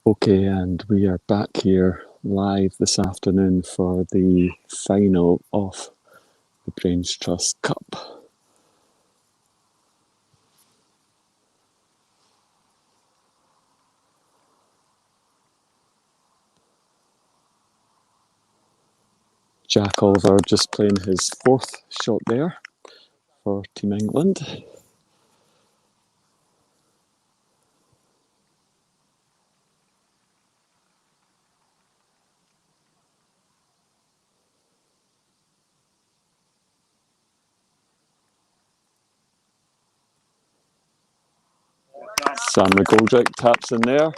Okay, and we are back here live this afternoon for the final of the Brainstrust Cup. Jack Oliver just playing his fourth shot there for Team England. Sam McGoldrick taps in there.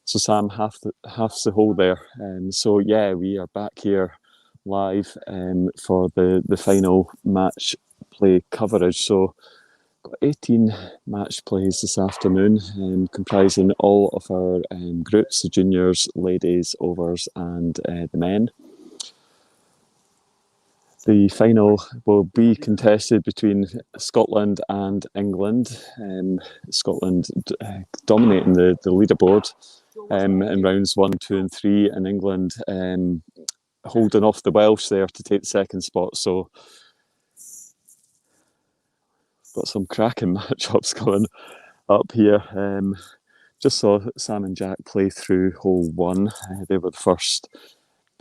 So Sam half the hole there. So yeah, we are back here live for the final match play coverage. So got 18 match plays this afternoon, comprising all of our groups, the juniors, ladies, overs and the men. The final will be contested between Scotland and England. Scotland dominating the leaderboard in rounds 1, 2 and 3, and England holding off the Welsh there to take the second spot. So got some cracking matchups coming up here. Just saw Sam and Jack play through hole 1. They were the first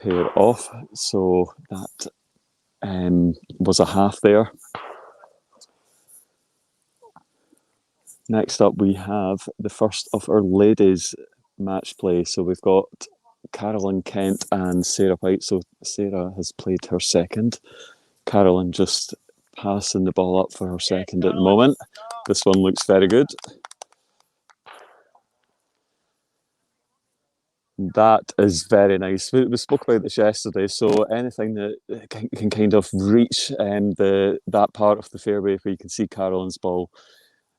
pair off, so that was a half there. Next up, we have the first of our ladies' match play. So we've got Carolyn Kent and Sarah White. So Sarah has played her second. Carolyn just passing the ball up for her second at the moment. This one looks very good. That is very nice. We spoke about this yesterday. So anything that can kind of reach that part of the fairway where you can see Carolyn's ball,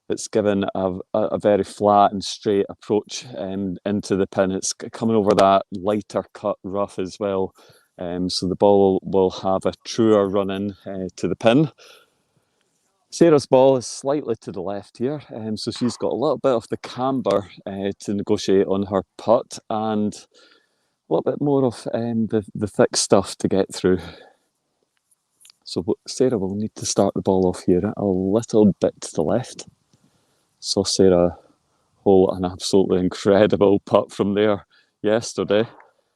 it's given a very flat and straight approach into the pin. It's coming over that lighter cut rough as well. So the ball will have a truer run in to the pin. Sarah's ball is slightly to the left here, so she's got a little bit of the camber to negotiate on her putt and a little bit more of the thick stuff to get through. So Sarah will need to start the ball off here a little bit to the left. Saw Sarah hole an absolutely incredible putt from there yesterday,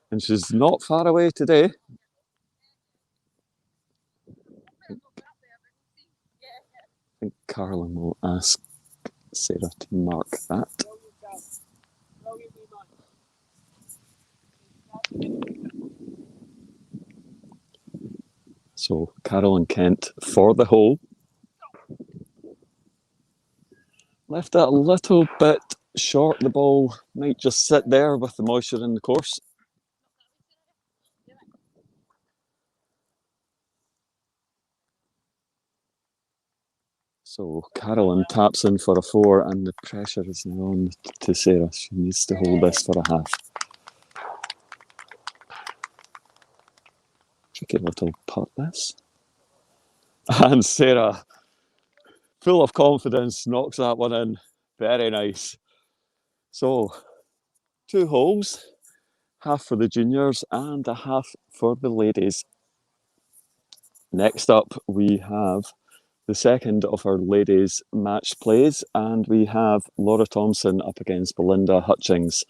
and she's not far away today. I think Carolyn will ask Sarah to mark that. So Carolyn Kent for the hole. Left that a little bit short. The ball might just sit there with the moisture in the course. So Carolyn taps in for a 4 and the pressure is now on to Sarah. She needs to hold this for a half. Tricky little putt this. And Sarah, full of confidence, knocks that one in. Very nice. So 2 holes, half for the juniors and a half for the ladies. Next up, we have the second of our ladies' match plays, and we have Laura Thompson up against Belinda Hutchings.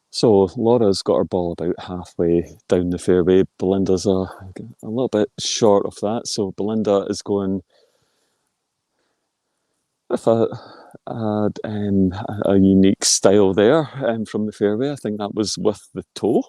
So Laura's got her ball about halfway down the fairway. Belinda's a little bit short of that. So Belinda is going with a unique style there from the fairway. I think that was with the toe.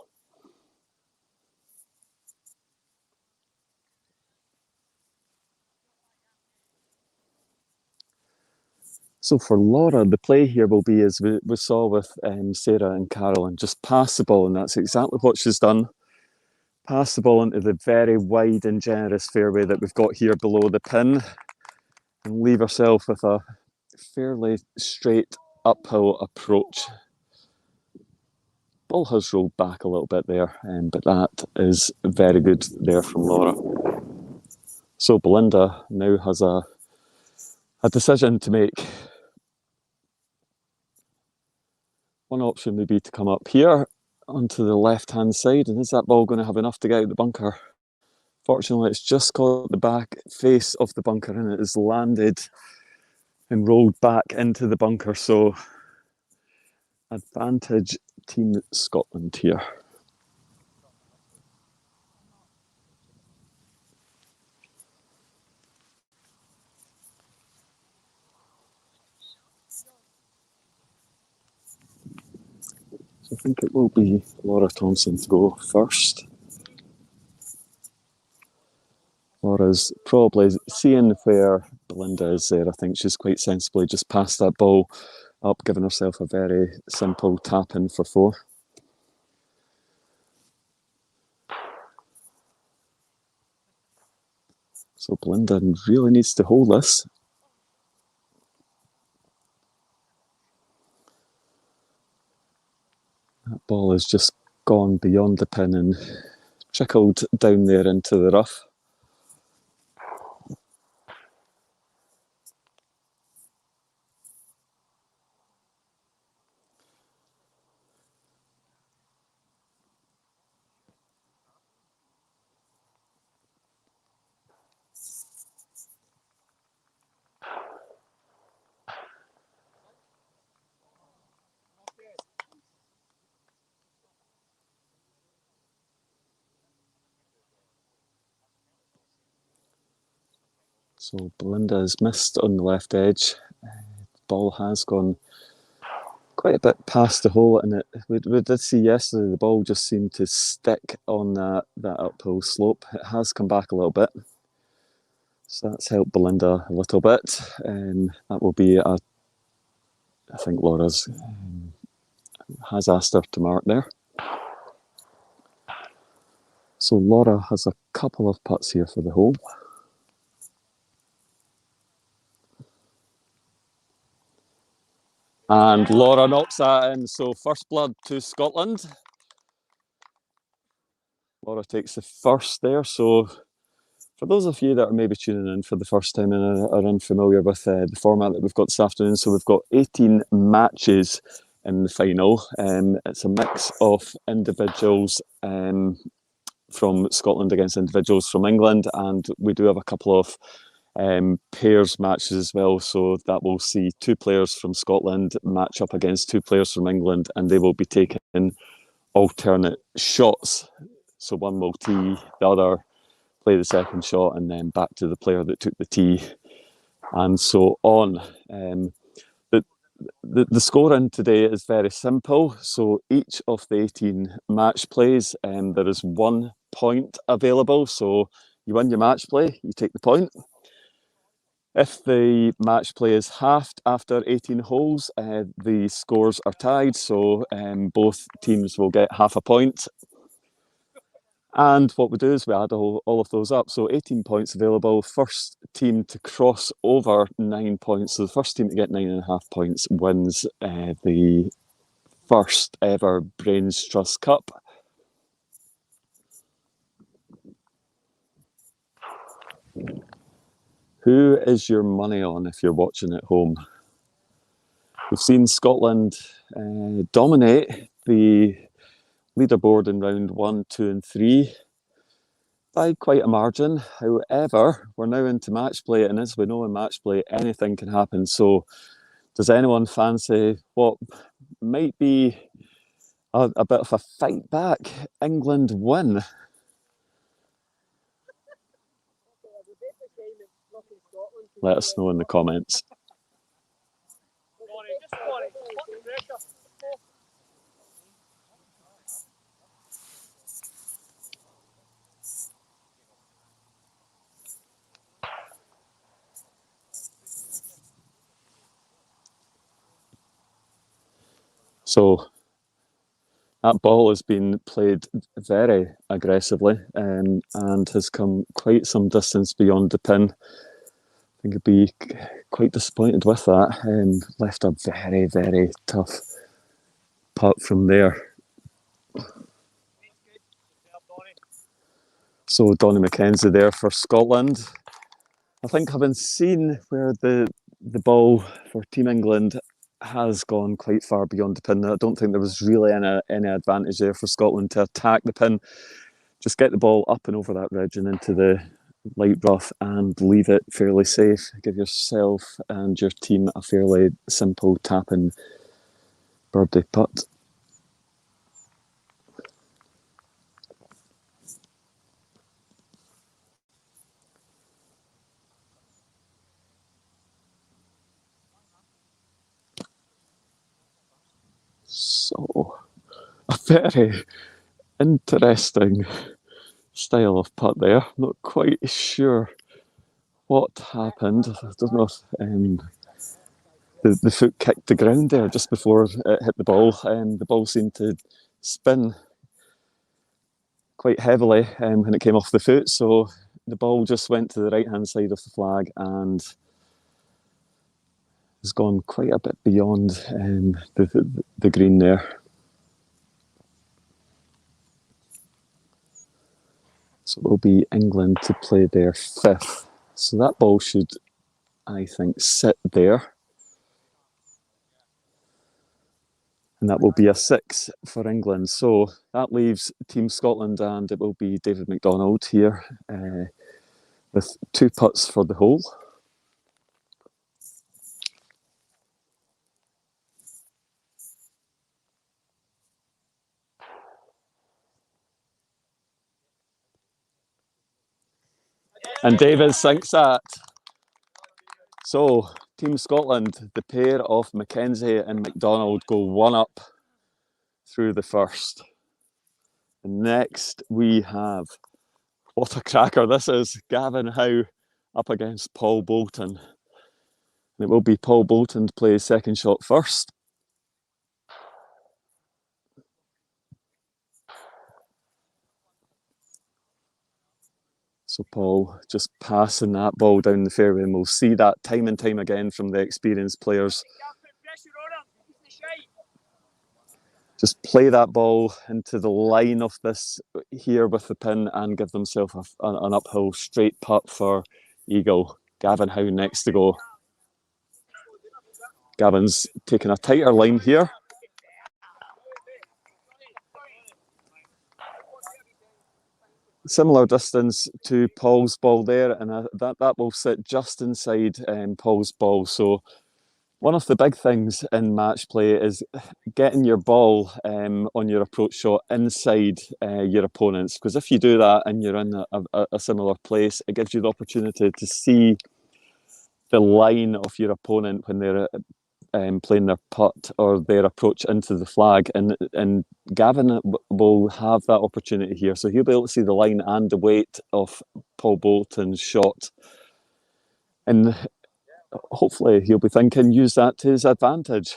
So for Laura, the play here will be as we saw with Sarah and Carolyn, just pass the ball, and that's exactly what she's done. Pass the ball into the very wide and generous fairway that we've got here below the pin, and leave herself with a fairly straight uphill approach. ball has rolled back a little bit there, but that is very good there from Laura. So Belinda now has a decision to make. One option would be to come up here onto the left-hand side, and is that ball going to have enough to get out the bunker? Fortunately, it's just caught the back face of the bunker and it has landed and rolled back into the bunker. So advantage Team Scotland here. So I think it will be Laura Thompson to go first. Laura's probably seeing where Belinda is there. I think she's quite sensibly just passed that ball up, giving herself a very simple tap in for 4. So Belinda really needs to hold this. That ball has just gone beyond the pin and trickled down there into the rough. So Belinda has missed on the left edge. Ball has gone quite a bit past the hole, and we did see yesterday the ball just seemed to stick on that uphill slope. It has come back a little bit, so that's helped Belinda a little bit. That will be I think Laura's has asked her to mark there. So Laura has a couple of putts here for the hole. And Laura knocks that in, so first blood to Scotland. Laura takes the first there. So for those of you that are maybe tuning in for the first time and are unfamiliar with the format that we've got this afternoon, so we've got 18 matches in the final. It's a mix of individuals from Scotland against individuals from England, and we do have a couple of pairs matches as well, so that will see 2 players from Scotland match up against 2 players from England, and they will be taking alternate shots. So one will tee, the other play the second shot, and then back to the player that took the tee, and so on. The scoring today is very simple. So each of the 18 match plays, there is 1 point available. So you win your match play, you take the point. If the match play is halved after 18 holes, the scores are tied, so both teams will get half a point. And what we do is we add all of those up. So 18 points available, first team to cross over 9 points. So the first team to get 9.5 points wins the first ever Brainstrust Cup. Who is your money on if you're watching at home? We've seen Scotland dominate the leaderboard in round 1, 2 and 3 by quite a margin. However, we're now into match play, and as we know in match play, anything can happen. So does anyone fancy what might be a bit of a fight back England win? Let us know in the comments. So that ball has been played very aggressively and has come quite some distance beyond the pin. I think I'd be quite disappointed with that. Left a very, very tough putt from there. So Donny McKenzie there for Scotland. I think having seen where the ball for Team England has gone quite far beyond the pin, I don't think there was really any advantage there for Scotland to attack the pin. Just get the ball up and over that ridge and into the light rough and leave it fairly safe. Give yourself and your team a fairly simple tap and birdie putt. So, a very interesting style of putt there. Not quite sure what happened. I don't know if the foot kicked the ground there just before it hit the ball, and the ball seemed to spin quite heavily when it came off the foot. So the ball just went to the right-hand side of the flag and has gone quite a bit beyond the green there. So it will be England to play their fifth. So that ball should, I think, sit there. And that will be a 6 for England. So that leaves Team Scotland, and it will be David McDonald here with 2 putts for the hole. And David sinks that. So Team Scotland, the pair of McKenzie and McDonald go 1 up through the first. And next we have, what a cracker this is, Gavin Howe up against Paul Bolton. And it will be Paul Bolton to play his second shot first. So Paul just passing that ball down the fairway, and we'll see that time and time again from the experienced players. Just play that ball into the line of this here with the pin and give themselves an uphill straight putt for eagle. Gavin Howe next to go. Gavin's taking a tighter line here. Similar distance to Paul's ball there, and that will sit just inside Paul's ball. So one of the big things in match play is getting your ball on your approach shot inside your opponents, because if you do that and you're in a similar place, it gives you the opportunity to see the line of your opponent when they're playing their putt or their approach into the flag, and Gavin will have that opportunity here, so he'll be able to see the line and the weight of Paul Bolton's shot, and hopefully he'll be thinking, use that to his advantage.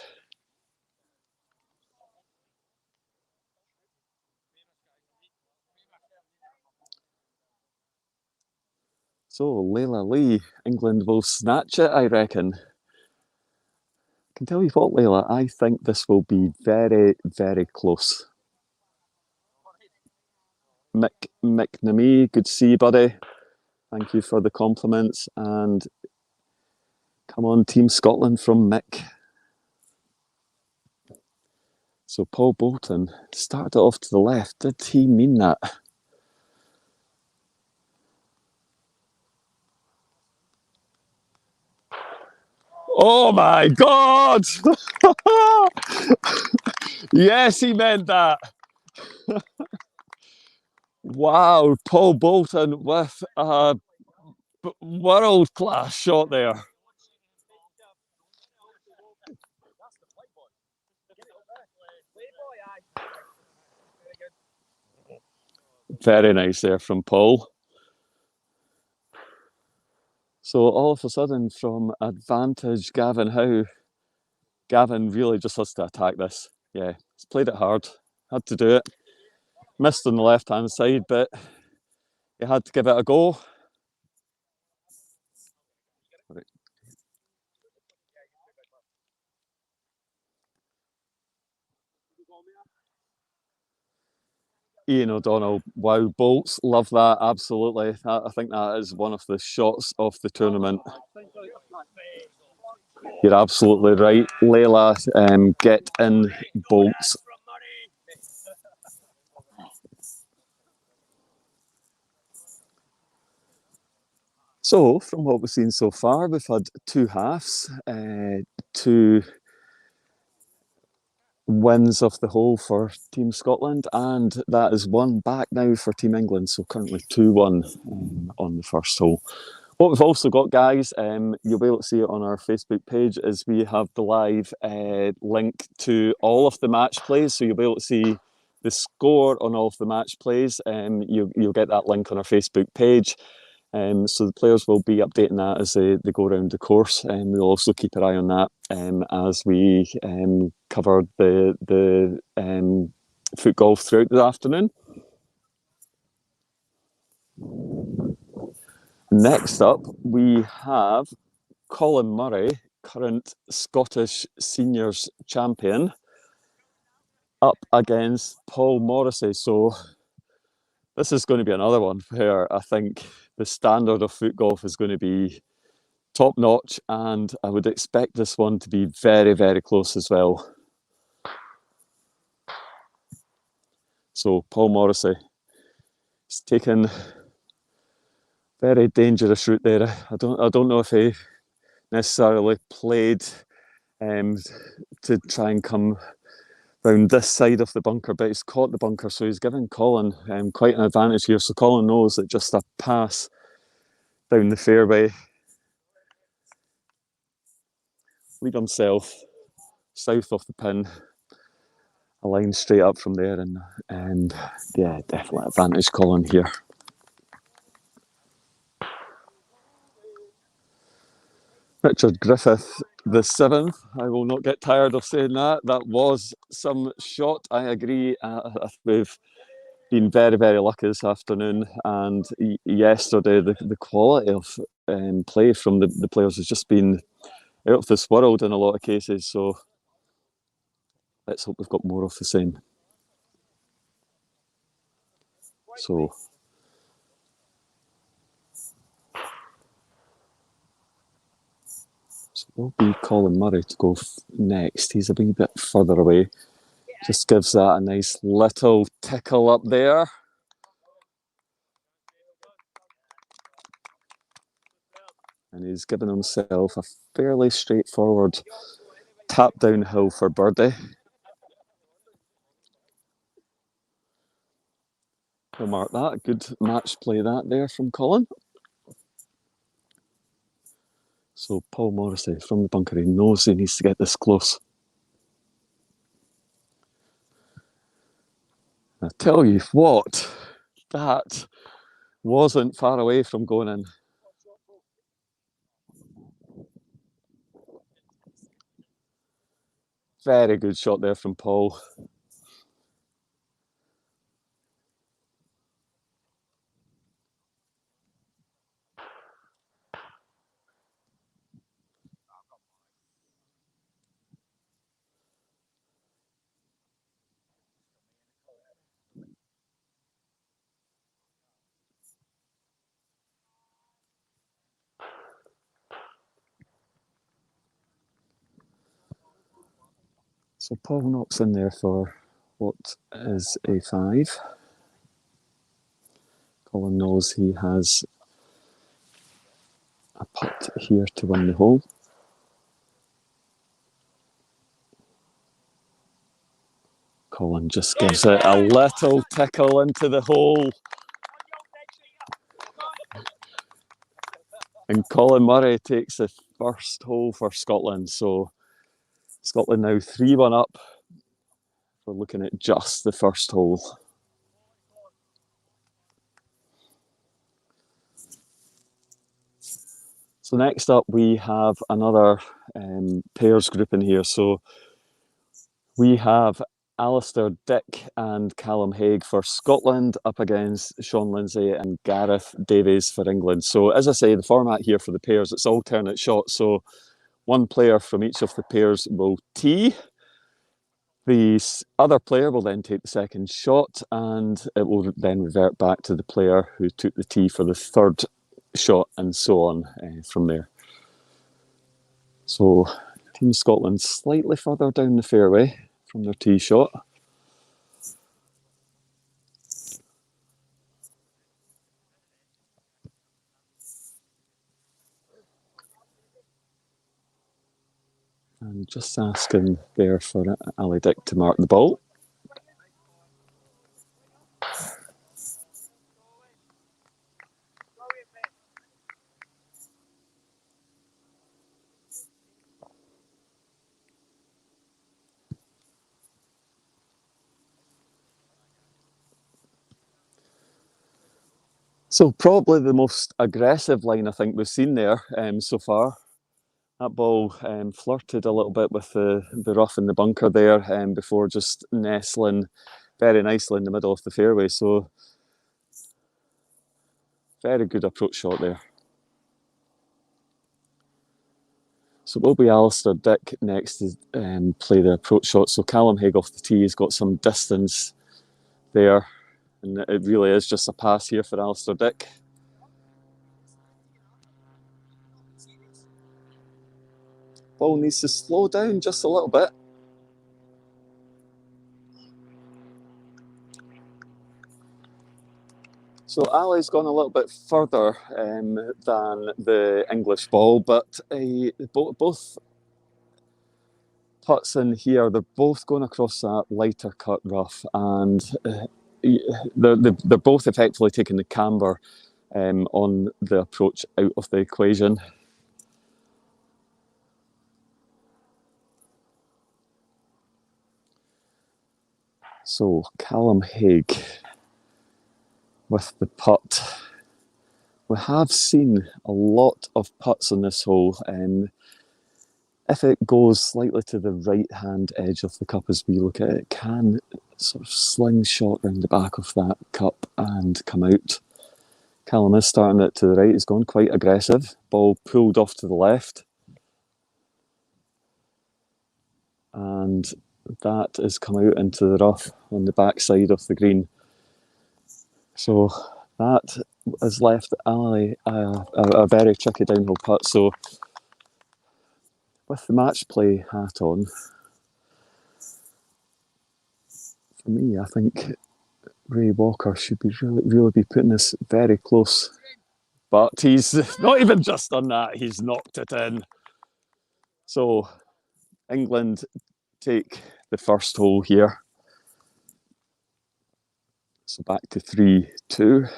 So Layla Lee, England will snatch it, I reckon. I can tell you what, Layla, I think this will be very, very close. Mick McNamee, good to see you, buddy. Thank you for the compliments. And come on, Team Scotland from Mick. So Paul Bolton started off to the left. Did he mean that? Oh my God! Yes, he meant that. Wow, Paul Bolton with a world-class shot there. Very nice there from Paul. So all of a sudden, from advantage, Gavin Howe. Gavin really just has to attack this. Yeah, he's played it hard. Had to do it. Missed on the left-hand side, but he had to give it a go. Ian O'Donnell, wow, bolts, love that, absolutely. I think that is one of the shots of the tournament. You're absolutely right. Layla, get in bolts. So, from what we've seen so far, we've had two halves, two wins of the whole for Team Scotland, and that is one back now for Team England. So currently 2-1 on the first hole. What we've also got, guys, you'll be able to see it on our Facebook page, is we have the live link to all of the match plays. So you'll be able to see the score on all of the match plays. You'll get that link on our Facebook page. So the players will be updating that as they go around the course, and we'll also keep an eye on that as we cover the foot golf throughout the afternoon. Next up, we have Colin Murray, current Scottish Seniors champion, up against Paul Morrissey. So this is going to be another one where I think the standard of foot golf is going to be top notch, and I would expect this one to be very, very close as well. So Paul Morrissey is taking very dangerous route there. I don't know if he necessarily played to try and come round this side of the bunker, but he's caught the bunker, so he's giving Colin quite an advantage here. So Colin knows that just a pass down the fairway, lead himself south of the pin, a line straight up from there, and yeah, definitely advantage Colin here. Richard Griffith, the 7th. I will not get tired of saying that. That was some shot. I agree. We've been very, very lucky this afternoon, and yesterday the quality of play from the players has just been out of this world in a lot of cases. So let's hope we've got more of the same. So will be Colin Murray to go next. He's a wee bit further away. Just gives that a nice little tickle up there. And he's given himself a fairly straightforward tap downhill for birdie. We'll mark that. Good match play that there from Colin. So Paul Morrissey from the bunker, he knows he needs to get this close. I tell you what, that wasn't far away from going in. Very good shot there from Paul. So Paul knocks in there for what is a 5. Colin knows he has a putt here to win the hole. Colin just gives it a little tickle into the hole. And Colin Murray takes the first hole for Scotland. So Scotland now 3-1 up. We're looking at just the first hole. So next up we have another pairs group in here. So we have Alistair Dick and Callum Haig for Scotland up against Sean Lindsay and Gareth Davies for England. So as I say, the format here for the pairs, it's alternate shots. So one player from each of the pairs will tee. The other player will then take the second shot, and it will then revert back to the player who took the tee for the third shot, and so on from there. So Team Scotland slightly further down the fairway from their tee shot. And just asking there for Ali Dick to mark the ball. So probably the most aggressive line I think we've seen there so far. That ball flirted a little bit with the rough in the bunker there before just nestling very nicely in the middle of the fairway. So very good approach shot there. So it will be Alistair Dick next to play the approach shot. So Callum Haig off the tee has got some distance there. And it really is just a pass here for Alistair Dick. Ball needs to slow down just a little bit. So Ali's gone a little bit further than the English ball, but both putts in here, they're both going across that lighter cut rough, and they're both effectively taking the camber on the approach out of the equation. So Callum Haig with the putt. We have seen a lot of putts on this hole. If it goes slightly to the right-hand edge of the cup as we look at it, it can sort of slingshot around the back of that cup and come out. Callum is starting it to the right. He's gone quite aggressive. Ball pulled off to the left. And that has come out into the rough on the back side of the green. So that has left Ali a very tricky downhill putt. So with the match play hat on, for me, I think Ray Walker should be really be putting this very close. But he's not even just done that, he's knocked it in. So England take the first hole here. So back to 3-2.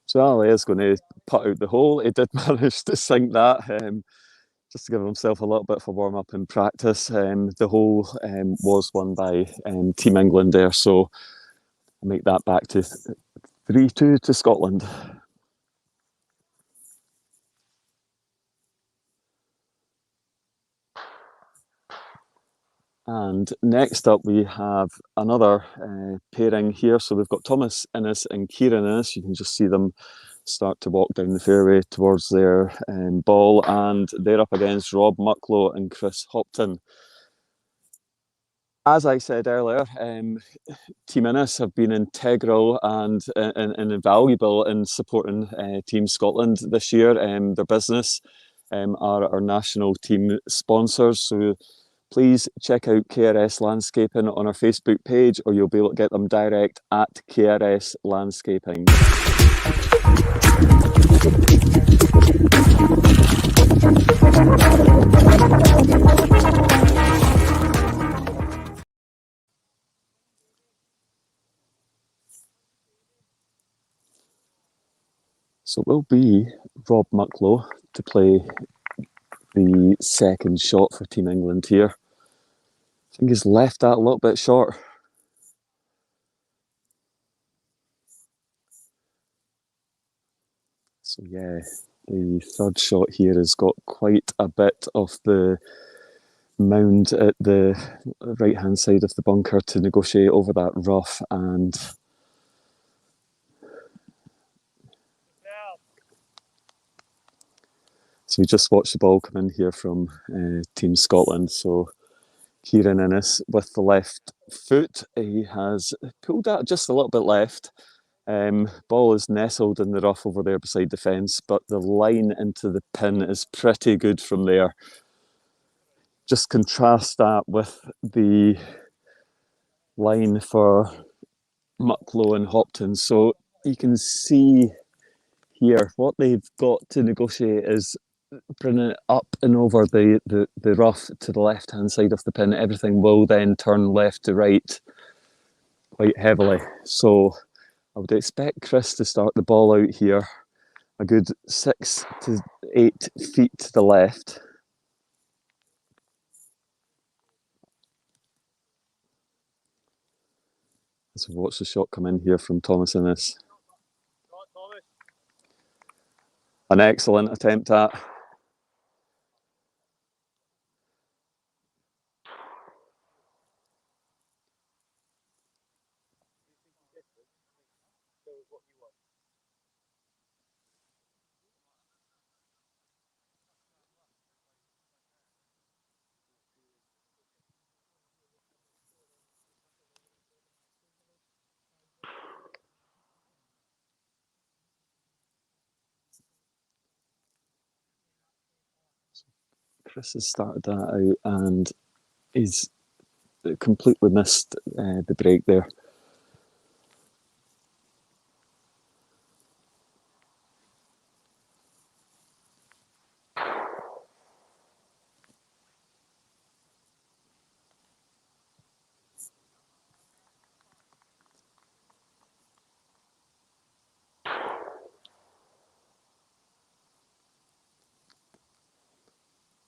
So Ali is going to put out the hole. He did manage to sink that, just to give himself a little bit of a warm-up in practice. The hole was won by Team England there, so I'll make that back to 3-2 to Scotland. And next up we have another pairing here. So we've got Thomas Innes and Kieran Innes. You can just see them start to walk down the fairway towards their ball, and they're up against Rob Mucklow and Chris Hopton. As I said earlier, Team Innes have been integral and invaluable in supporting Team Scotland this year. Their business are our national team sponsors, so please check out KRS Landscaping on our Facebook page, or you'll be able to get them direct at KRS Landscaping. So it will be Rob Mucklow to play the second shot for Team England here. I think he's left that a little bit short. So yeah, the third shot here has got quite a bit of the mound at the right-hand side of the bunker to negotiate over that rough, and so we just watched the ball come in here from Team Scotland. So Kieran Innes with the left foot, he has pulled that just a little bit left. Ball is nestled in the rough over there beside the fence, but the line into the pin is pretty good from there. Just contrast that with the line for Mucklow and Hopton. So you can see here what they've got to negotiate is bringing it up and over the rough to the left-hand side of the pin. Everything will then turn left to right quite heavily. So I would expect Chris to start the ball out here a good 6 to 8 feet to the left. So watch the shot come in here from Thomas Innes. An excellent attempt at. Chris has started that out and he's completely missed the break there.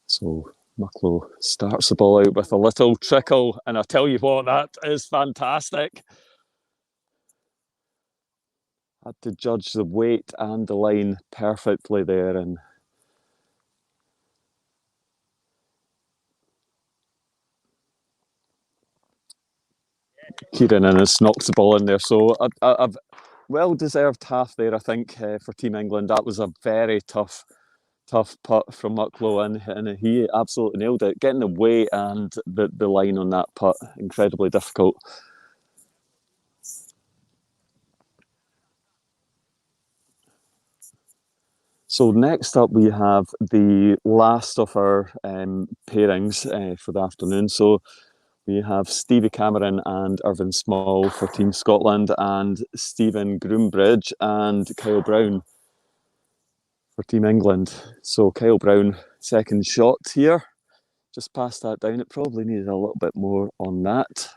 So Mucklow starts the ball out with a little trickle, and I tell you what, that is fantastic. Had to judge the weight and the line perfectly there, and Kieran Innes knocks the ball in there. So I've well-deserved half there, I think, for Team England. That was a very tough putt from Mucklow, and he absolutely nailed it. Getting the weight and the line on that putt, incredibly difficult. So next up, we have the last of our pairings for the afternoon. So we have Stevie Cameron and Irvin Small for Team Scotland, and Stephen Groombridge and Kyle Brown for Team England. So Kyle Brown, second shot here. Just passed that down. It probably needed a little bit more on that.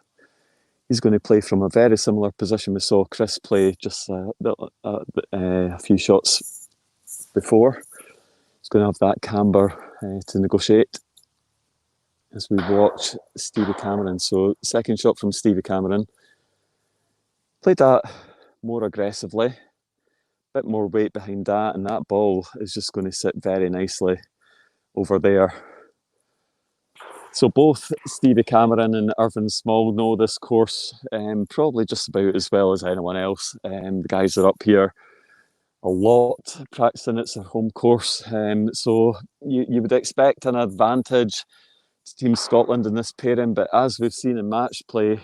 He's going to play from a very similar position we saw Chris play just a few shots before. He's going to have that camber to negotiate as we watch Stevie Cameron. So second shot from Stevie Cameron. Played that more aggressively. Bit more weight behind that, and that ball is just going to sit very nicely over there. So both Stevie Cameron and Irvin Small know this course probably just about as well as anyone else. The guys are up here a lot practicing. It's a home course, so you would expect an advantage to Team Scotland in this pairing, but as we've seen in match play,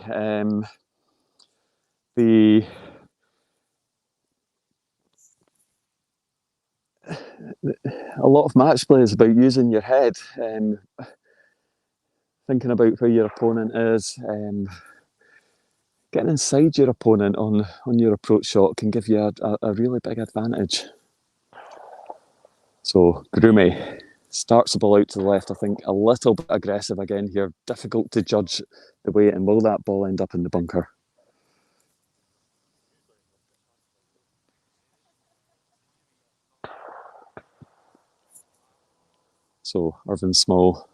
a lot of match play is about using your head, thinking about where your opponent is, getting inside your opponent on your approach shot can give you a really big advantage. So Groomy starts the ball out to the left, I think a little bit aggressive again here, difficult to judge the weight, and will that ball end up in the bunker? So Irvin Small.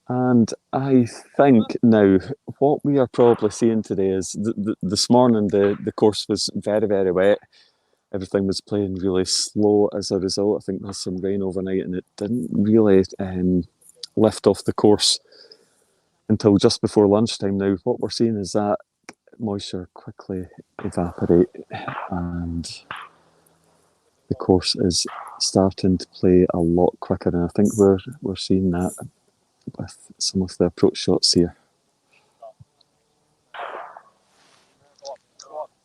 And I think now what we are probably seeing today is this morning the course was very, very wet. everything was playing really slow as a result. I think there's some rain overnight and it didn't really lift off the course until just before lunchtime. Now, what we're seeing is that moisture quickly evaporate and the course is starting to play a lot quicker, and I think we're seeing that with some of the approach shots here.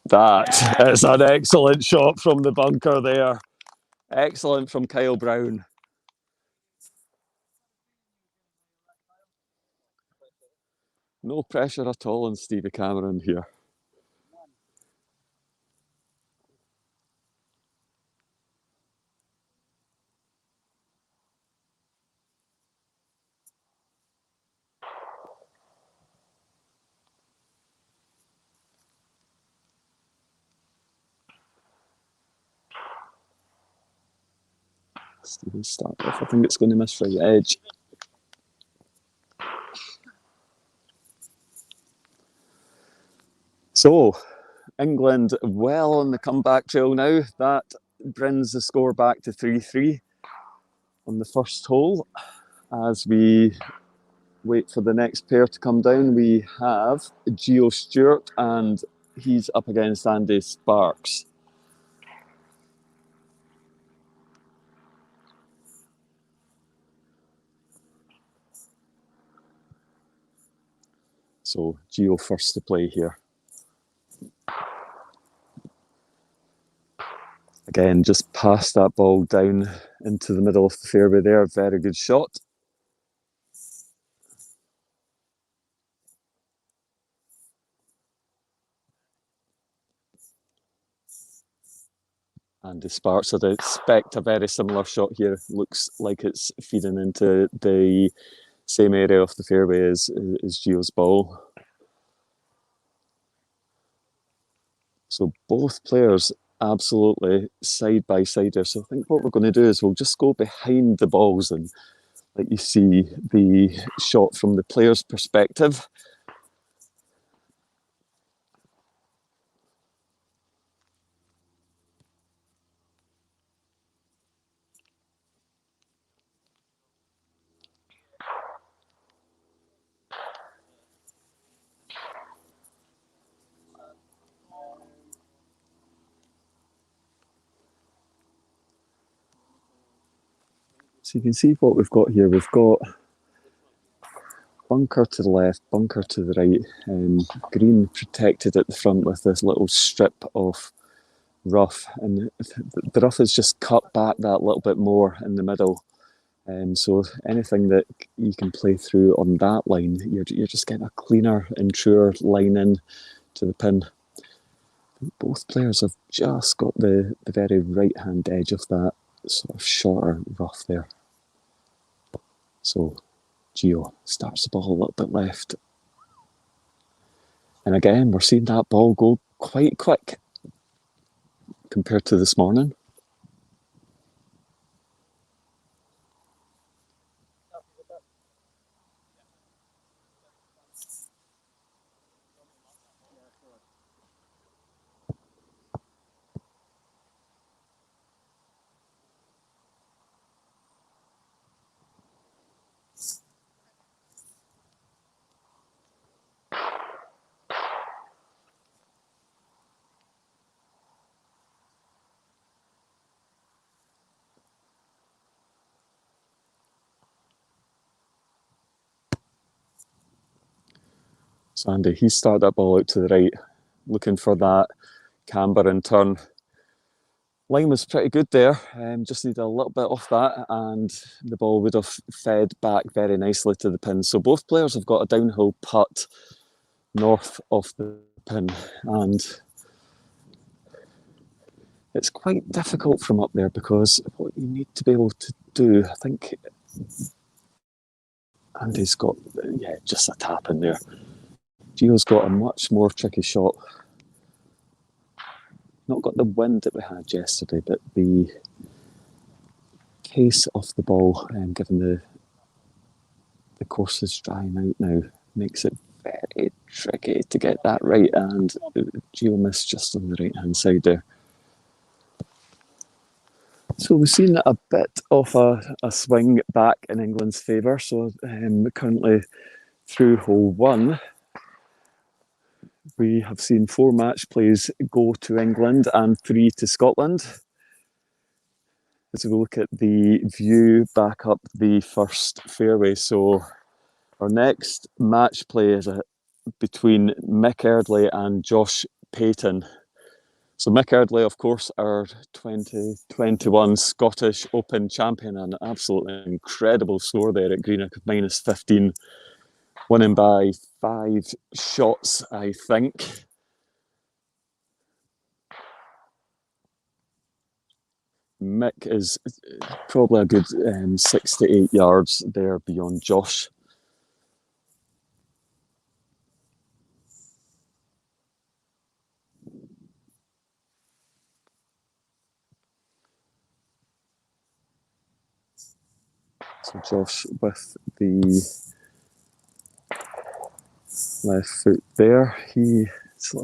That is an excellent shot from the bunker there. Excellent from Kyle Brown. No pressure at all on Stevie Cameron here. Stevie start off. I think it's going to miss right edge. So, England well on the comeback trail now. That brings the score back to 3-3 on the first hole. As we wait for the next pair to come down, we have Gio Stewart and he's up against Andy Sparks. So Gio first to play here. Again, just passed that ball down into the middle of the fairway there. Very good shot. And the Sparks, I'd expect a very similar shot here. Looks like it's feeding into the same area of the fairway as Gio's ball. So both players absolutely side by side there. So I think what we're going to do is we'll just go behind the balls and let you see the shot from the player's perspective. So you can see what we've got here. We've got bunker to the left, bunker to the right, green protected at the front with this little strip of rough, and the rough is just cut back that little bit more in the middle. So anything that you can play through on that line, you're just getting a cleaner and truer line in to the pin. Both players have just got the very right-hand edge of that sort of shorter rough there. So Gio starts the ball a little bit left. And again, we're seeing that ball go quite quick compared to this morning. So Andy, he started that ball out to the right, looking for that camber and turn. Line was pretty good there, just needed a little bit off that and the ball would have fed back very nicely to the pin. So both players have got a downhill putt north of the pin, and it's quite difficult from up there because what you need to be able to do, I think Andy's got, just a tap in there. Gio's got a much more tricky shot. Not got the wind that we had yesterday, but the pace of the ball, given the course is drying out now, makes it very tricky to get that right. And Gio missed just on the right-hand side there. So we've seen a bit of a swing back in England's favour. So currently through hole one, we have seen 4 match plays go to England and 3 to Scotland. As we look at the view back up the first fairway, so our next match play is between Mick Erdley and Josh Payton. So Mick Erdley, of course, our 2021 Scottish Open champion, an absolutely incredible score there at Greenock of -15, winning by 5 shots, I think. Mick is probably a good 6 to 8 yards there beyond Josh. So Josh with the left foot there. He's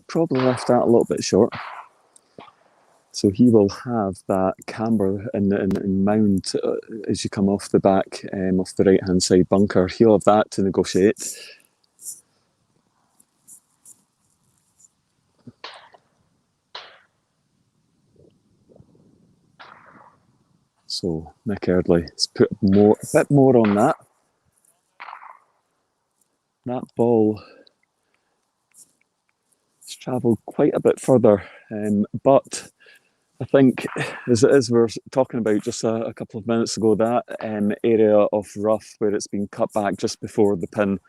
probably left that a little bit short. So he will have that camber and mound as you come off the back off the right-hand side bunker. He'll have that to negotiate. So Mick Erdley has put a bit more on that. That ball has travelled quite a bit further, but I think, as we were talking about just a couple of minutes ago, that area of rough where it's been cut back just before the pin,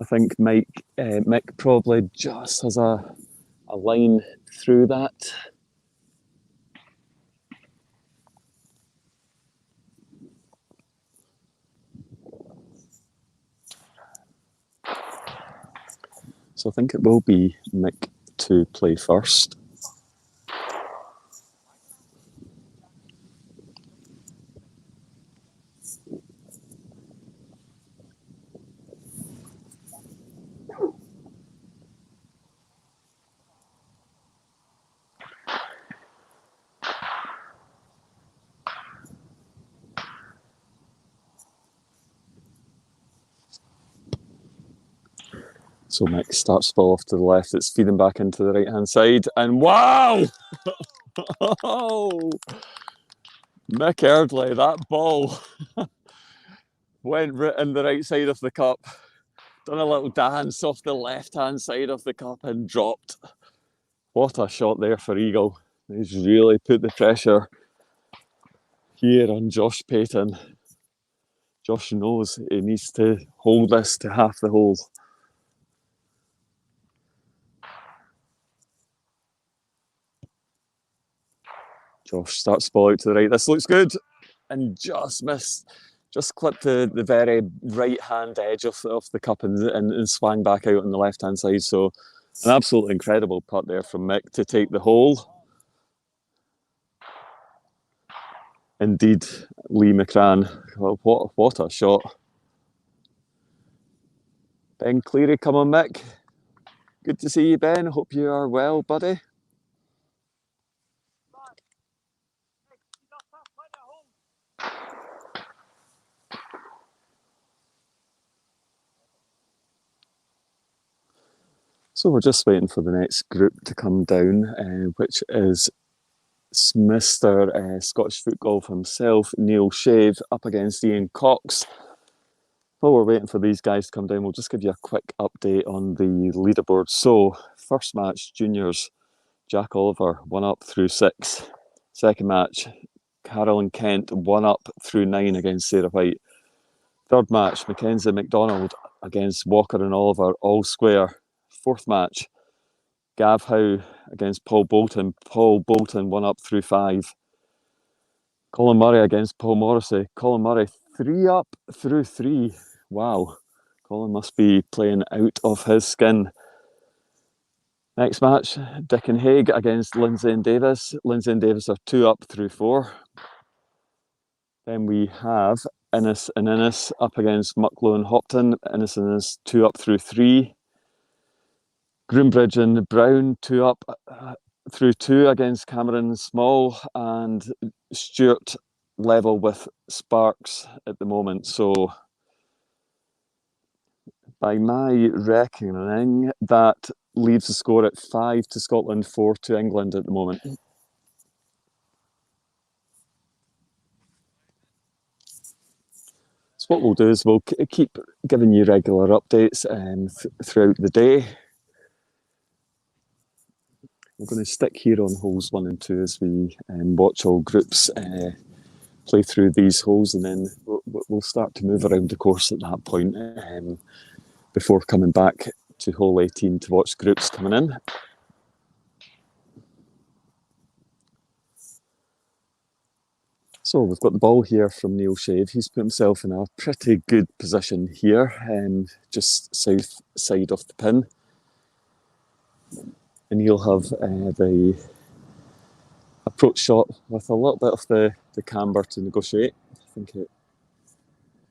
I think Mick probably just has a line through that. So I think it will be Mick to play first. So Mick starts the ball off to the left. It's feeding back into the right-hand side. And wow! Oh! Mick Erdley, that ball went right in the right side of the cup. Done a little dance off the left-hand side of the cup and dropped. What a shot there for Eagle. He's really put the pressure here on Josh Payton. Josh knows he needs to hold this to half the hole. Josh starts the ball out to the right. This looks good. And just missed, just clipped the very right-hand edge of the cup and swang back out on the left-hand side. So an absolutely incredible putt there from Mick to take the hole. Indeed, Lee McCrann. Well, what a shot. Ben Cleary, come on, Mick. Good to see you, Ben. Hope you are well, buddy. So we're just waiting for the next group to come down, which is Mr. Scottish Foot Golf himself, Neil Shave, up against Ian Cox. While we're waiting for these guys to come down, we'll just give you a quick update on the leaderboard. So, first match, juniors, Jack Oliver, 1 up through 6. Second match, Carolyn Kent, 1 up through 9 against Sarah White. Third match, Mackenzie McDonald against Walker and Oliver, all square. Fourth match, Gav Howe against Paul Bolton. Paul Bolton, 1 up through 5. Colin Murray against Paul Morrissey. Colin Murray, 3 up through 3. Wow, Colin must be playing out of his skin. Next match, Dick and Haig against Lindsay and Davis. Lindsay and Davis are 2 up through 4. Then we have Innes and Innes up against Mucklow and Hopton. Innes and Innes 2 up through 3. Groombridge and Brown 2 up through 2 against Cameron Small, and Stuart level with Sparks at the moment. So by my reckoning, that leaves the score at 5 to Scotland, 4 to England at the moment. So what we'll do is we'll keep giving you regular updates throughout the day. We're going to stick here on holes 1 and 2 as we watch all groups play through these holes, and then we'll start to move around the course at that point before coming back to hole 18 to watch groups coming in. So we've got the ball here from Neil Shave. He's put himself in a pretty good position here, just south side of the pin. And he'll have the approach shot with a little bit of the camber to negotiate. I think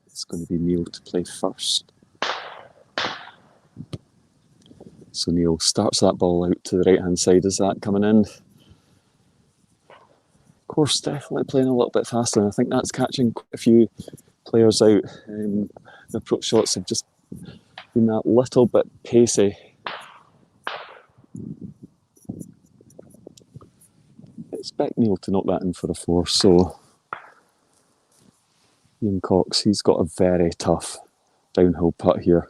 it's going to be Neil to play first. So Neil starts that ball out to the right-hand side. Is that coming in? Of course, definitely playing a little bit faster, and I think that's catching quite a few players out. The approach shots have just been that little bit pacey. I expect Neil to knock that in for a 4. So Ian Cox, he's got a very tough downhill putt here.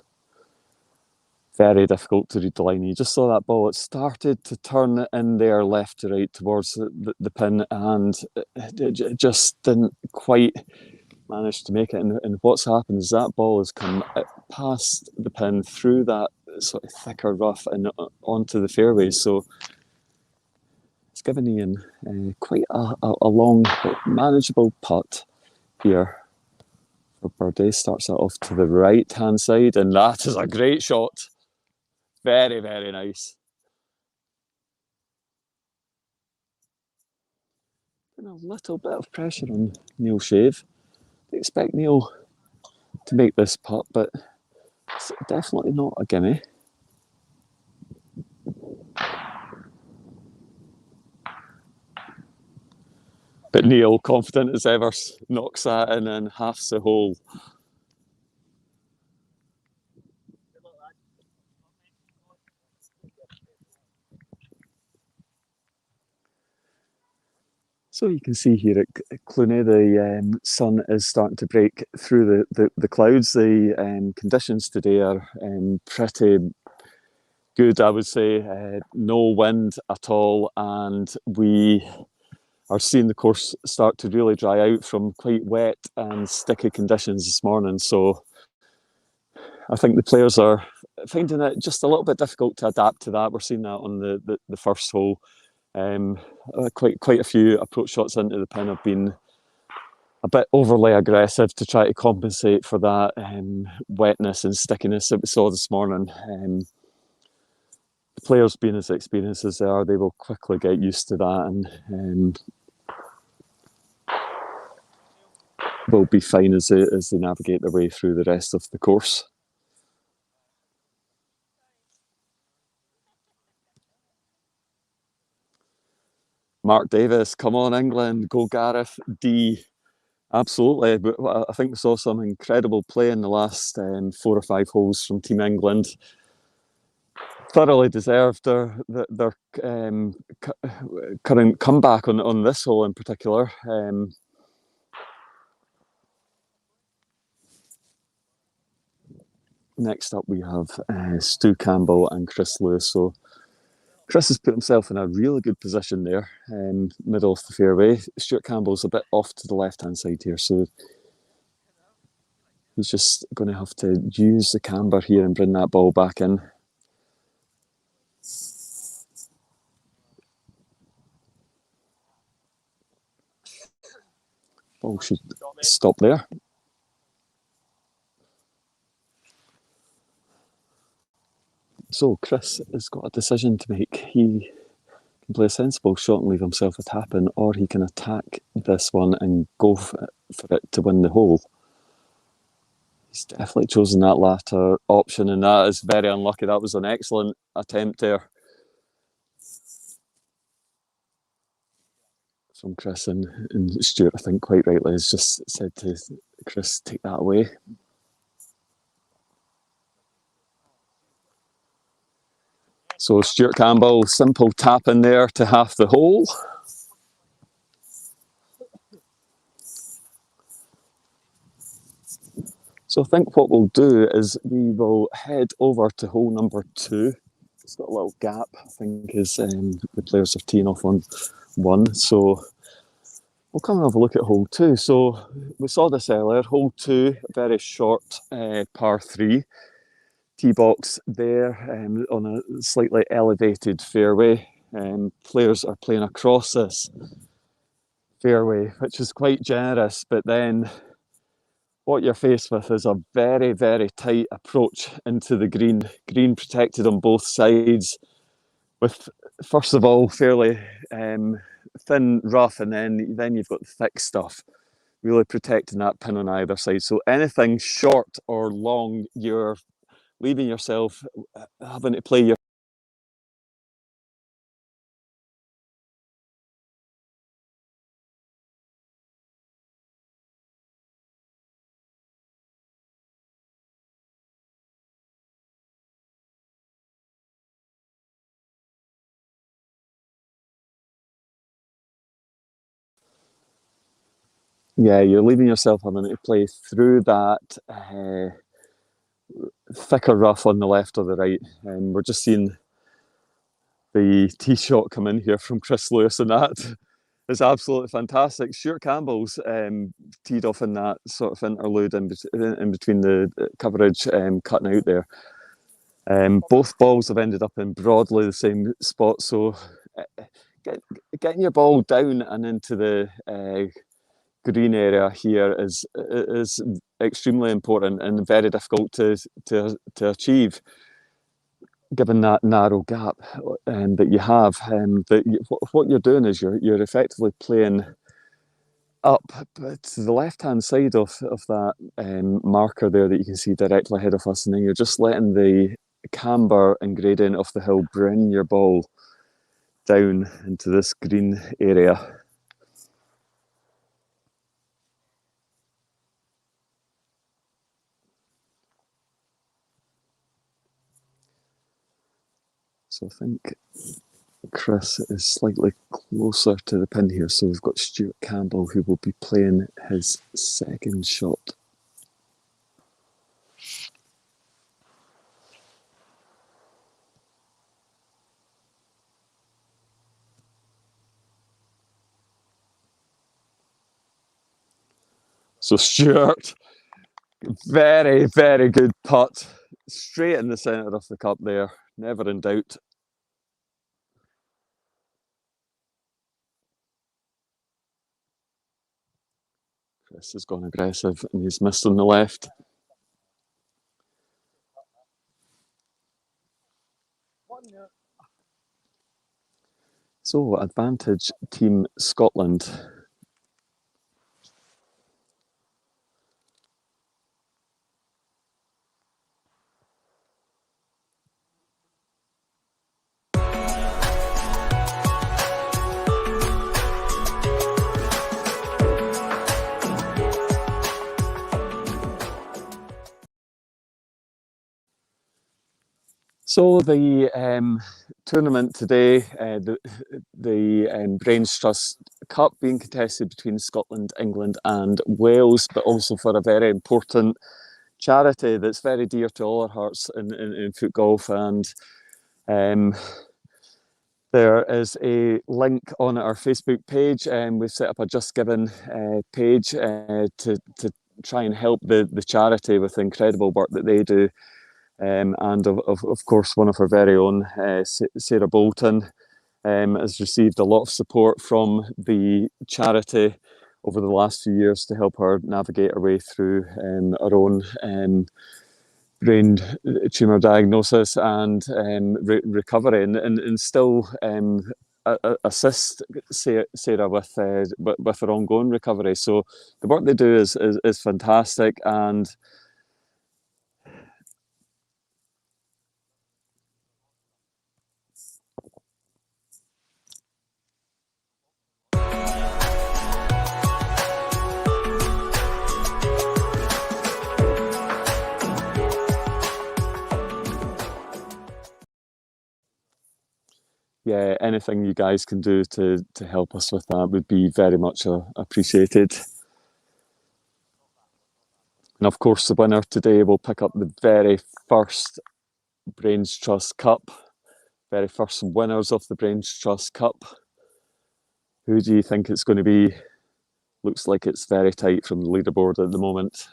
Very difficult to read the line. You just saw that ball. It started to turn in there left to right towards the pin, and it just didn't quite manage to make it. And what's happened is that ball has come past the pin through that sort of thicker rough and onto the fairway. So it's given Ian quite a long but manageable putt here for birdie. Starts that off to the right-hand side, and that is a great shot. Very, very nice. And a little bit of pressure on Neil Shave. I expect Neil to make this putt, but it's definitely not a gimme. But Neil, confident as ever, knocks that in and halves the hole. So you can see here at Cluny, the sun is starting to break through the clouds. The conditions today are pretty good, I would say. No wind at all, and we are seeing the course start to really dry out from quite wet and sticky conditions this morning. So I think the players are finding it just a little bit difficult to adapt to that. We're seeing that on the first hole. Quite a few approach shots into the pin have been a bit overly aggressive to try to compensate for that wetness and stickiness that we saw this morning. The players, being as experienced as they are, they will quickly get used to that, and will be fine as they navigate their way through the rest of the course. Mark Davis, come on England, go Gareth D. Absolutely, but I think we saw some incredible play in the last 4 or 5 holes from Team England. Thoroughly deserved their current comeback on this hole in particular. Next up, we have Stu Campbell and Chris Lewis. So Chris has put himself in a really good position there, middle of the fairway. Stuart Campbell's a bit off to the left-hand side here, so he's just going to have to use the camber here and bring that ball back in. Ball should stop there. So Chris has got a decision to make. He can play a sensible shot and leave himself a tap in, or he can attack this one and go for it to win the hole. He's definitely chosen that latter option, and that is very unlucky. That was an excellent attempt there. from Chris, and Stuart, I think quite rightly, has just said to Chris, take that away. So Stuart Campbell, simple tap in there to half the hole. So I think what we'll do is we will head over to hole number 2. It's got a little gap, I think, as the players are teeing off on 1. So we'll come and have a look at hole 2. So we saw this earlier. Hole 2, very short par 3. Tee box there on a slightly elevated fairway. Players are playing across this fairway, which is quite generous, but then what you're faced with is a very, very tight approach into the green. Green protected on both sides with, first of all, fairly thin rough, and then you've got the thick stuff, really protecting that pin on either side. So anything short or long, you're leaving yourself having to play your you're leaving yourself having to play through that thicker rough on the left or the right. And we're just seeing the tee shot come in here from Chris Lewis, and that is absolutely fantastic. Stuart Campbell's teed off in that sort of interlude in between the coverage cutting out there. Both balls have ended up in broadly the same spot, so getting your ball down and into the green area here is extremely important and very difficult to achieve, given that narrow gap that you have. What you're doing is you're effectively playing up to the left-hand side of that marker there that you can see directly ahead of us, and then you're just letting the camber and gradient of the hill bring your ball down into this green area. So I think Chris is slightly closer to the pin here, so we've got Stuart Campbell who will be playing his second shot. So Stuart, very, very good putt, straight in the centre of the cup there, never in doubt. Chris has gone aggressive and he's missed on the left. So, advantage Team Scotland. So the tournament today, the Brainstrust Cup being contested between Scotland, England and Wales, but also for a very important charity that's very dear to all our hearts in foot golf. And there is a link on our Facebook page, and we've set up a Just Giving page to try and help the charity with the incredible work that they do. And of course, one of our very own, Sarah Bolton, has received a lot of support from the charity over the last few years to help her navigate her way through our own brain tumour diagnosis and recovery, and still assist Sarah with her ongoing recovery. So the work they do is fantastic, and yeah, anything you guys can do to help us with that would be very much appreciated. And of course, the winner today will pick up the very first Brainstrust Cup, very first winners of the Brainstrust Cup. Who do you think it's going to be? Looks like it's very tight from the leaderboard at the moment.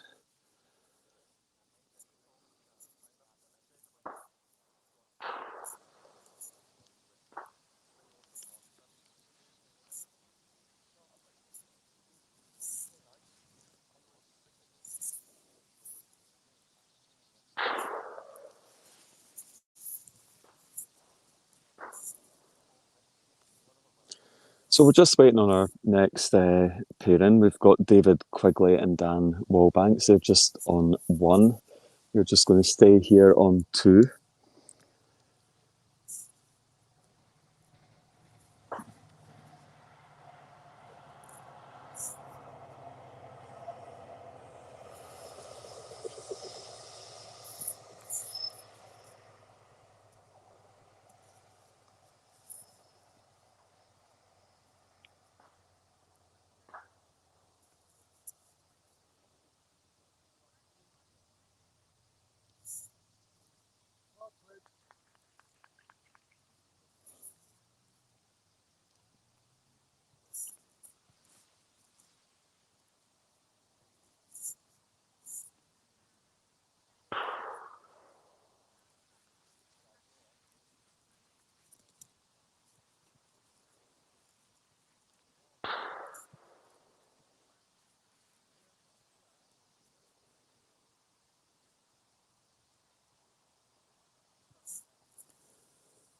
So we're just waiting on our next pairing. We've got David Quigley and Dan Wallbanks. They're just on 1. You're just going to stay here on 2.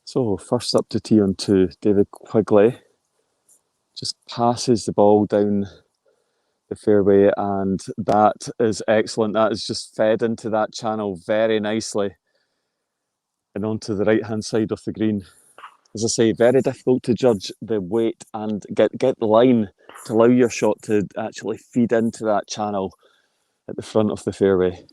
So first up to tee on 2, David Quigley just passes the ball down the fairway, and that is excellent. That is just fed into that channel very nicely and onto the right-hand side of the green. As I say, very difficult to judge the weight and get the line to allow your shot to actually feed into that channel at the front of the fairway.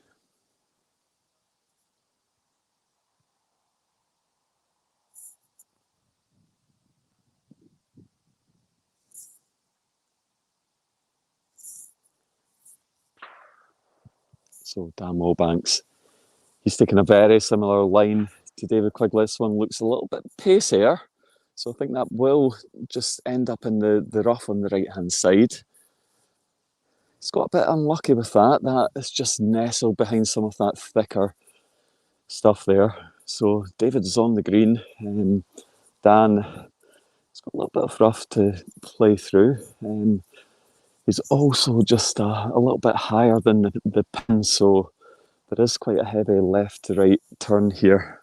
So Dan Wallbanks, he's taken a very similar line to David Quigley. This one looks a little bit pacier, so I think that will just end up in the rough on the right-hand side. He's got a bit unlucky with that. That is just nestled behind some of that thicker stuff there. So David's on the green. Dan has got a little bit of rough to play through. He's also just a little bit higher than the pin, so there is quite a heavy left to right turn here.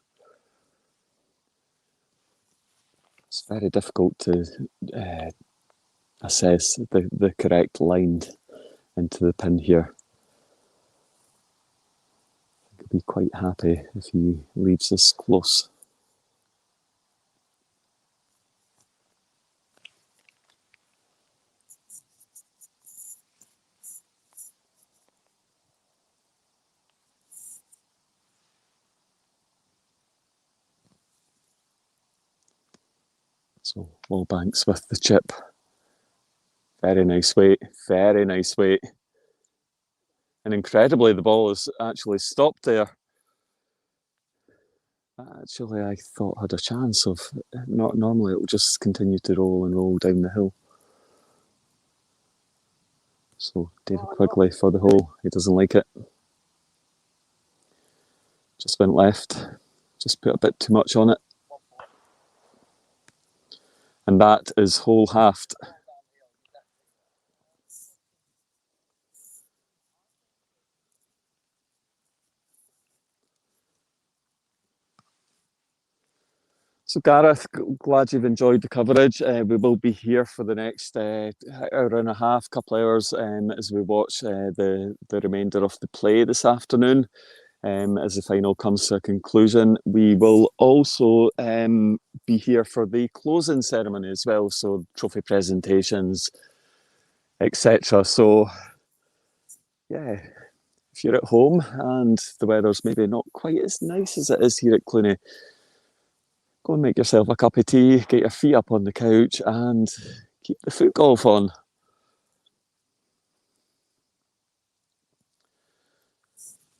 It's very difficult to assess the correct line into the pin here. I could be quite happy if he leaves this close. So Wallbanks with the chip. Very nice weight, very nice weight. And incredibly, the ball has actually stopped there. Actually, I thought had a chance of, not normally it will just continue to roll and roll down the hill. So David Quigley for the hole, he doesn't like it. Just went left, just put a bit too much on it. And that is hole halved. So Gareth, glad you've enjoyed the coverage. We will be here for the next hour and a half, couple of hours, as we watch the remainder of the play this afternoon. As the final comes to a conclusion, we will also be here for the closing ceremony as well, so trophy presentations, etc. So, yeah, if you're at home and the weather's maybe not quite as nice as it is here at Cluny, Go and make yourself a cup of tea, get your feet up on the couch and keep the foot golf on.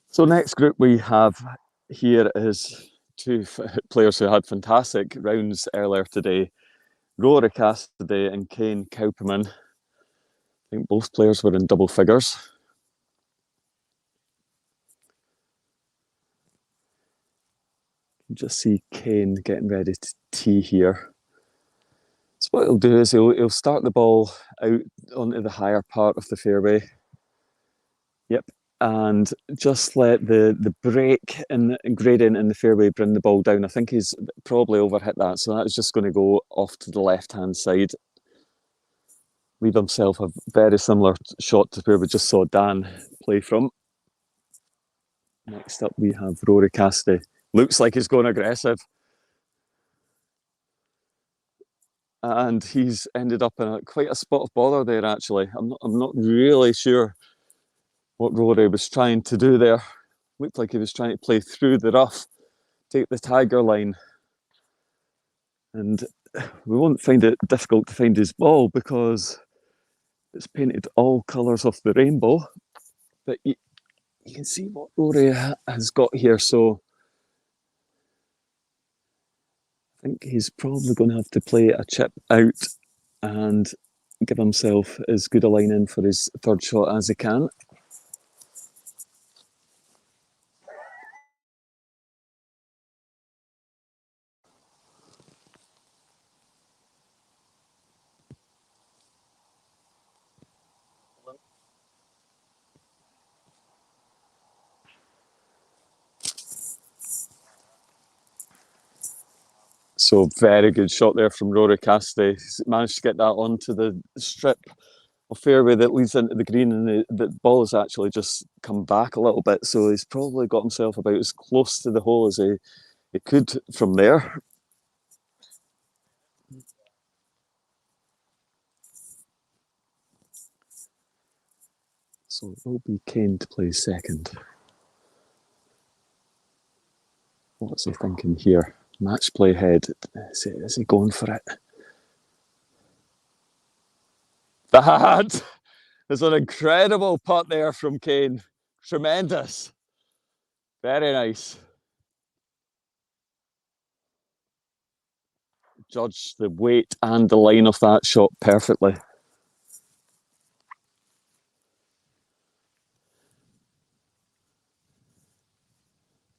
So next group we have here is two players who had fantastic rounds earlier today. Rory Cassidy and Kane Cowperman. I think both players were in double figures. You just see Kane getting ready to tee here. So what he'll do is he'll start the ball out onto the higher part of the fairway. Yep. And just let the break and gradient in the fairway bring the ball down. I think he's probably overhit that. So that's just going to go off to the left-hand side. Leave himself a very similar shot to where we just saw Dan play from. Next up, we have Rory Cassidy. Looks like he's going aggressive. And he's ended up in quite a spot of bother there, actually. I'm not really sure what Rory was trying to do there. Looked like he was trying to play through the rough, take the tiger line. And we won't find it difficult to find his ball because it's painted all colours of the rainbow. But you can see what Rory has got here. So I think he's probably going to have to play a chip out and give himself as good a line in for his third shot as he can. So very good shot there from Rory Cassidy. He's managed to get that onto the strip of fairway that leads into the green, and the ball has actually just come back a little bit. So he's probably got himself about as close to the hole as he could from there. So it will be Kane to play second. What's he thinking here? Match play head. Is he going for it? That is an incredible putt there from Kane. Tremendous. Very nice. Judged the weight and the line of that shot perfectly.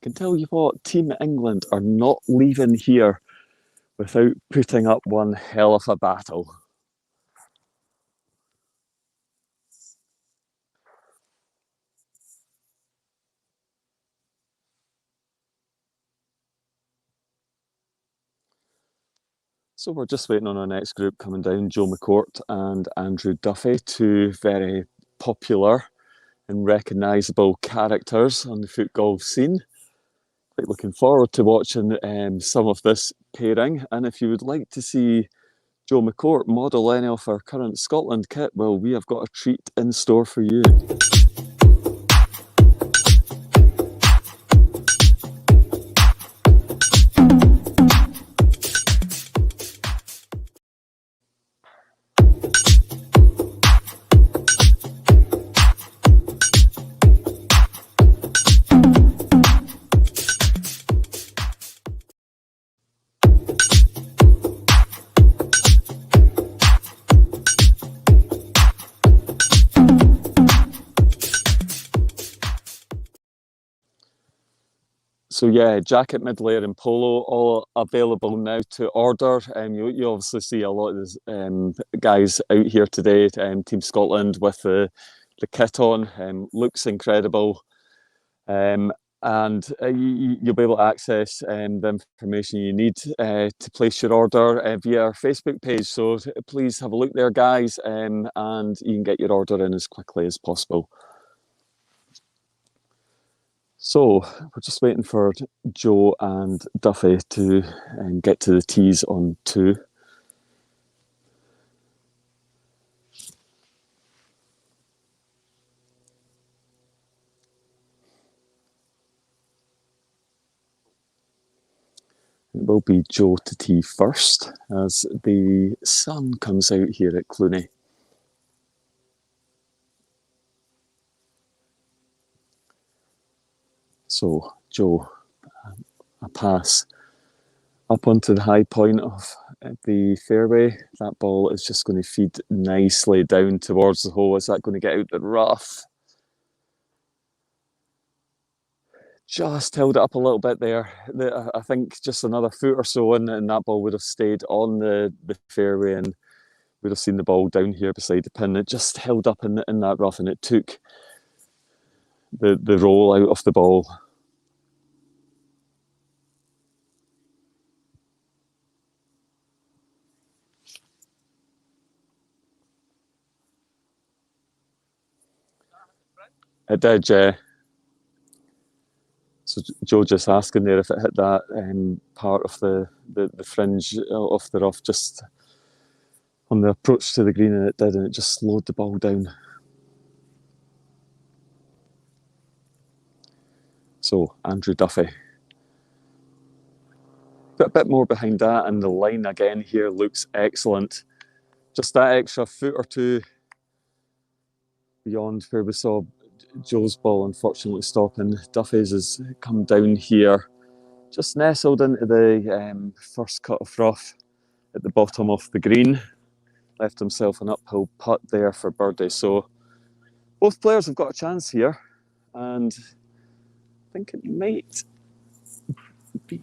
Can tell you what, Team England are not leaving here without putting up one hell of a battle. So we're just waiting on our next group coming down. Joe McCourt and Andrew Duffy, two very popular and recognisable characters on the foot golf scene. Quite looking forward to watching some of this pairing. And if you would like to see Joe McCourt model any of our current Scotland kit, well, we have got a treat in store for you. So yeah, jacket, mid-layer and polo, all available now to order. You obviously see a lot of these guys out here today, Team Scotland with the kit on. Looks incredible. And you'll be able to access the information you need to place your order via our Facebook page. So please have a look there, guys, and you can get your order in as quickly as possible. So we're just waiting for Joe and Duffy to get to the tees on 2. It will be Joe to tee first as the sun comes out here at Clooney. So Joe, a pass up onto the high point of the fairway. That ball is just going to feed nicely down towards the hole. Is that going to get out the rough? Just held it up a little bit there. I think just another foot or so in, and that ball would have stayed on the fairway, and we'd have seen the ball down here beside the pin. It just held up in that rough, and it took the roll out of the ball. It did, yeah. So Joe just asking there if it hit that part of the fringe of the rough just on the approach to the green, and it did, and it just slowed the ball down. So Andrew Duffy. But a bit more behind that, and the line again here looks excellent. Just that extra foot or two beyond where we saw Joe's ball unfortunately stopping. Duffy's has come down here, just nestled into the first cut of rough at the bottom of the green. Left himself an uphill putt there for birdie. So both players have got a chance here, and I think it might be.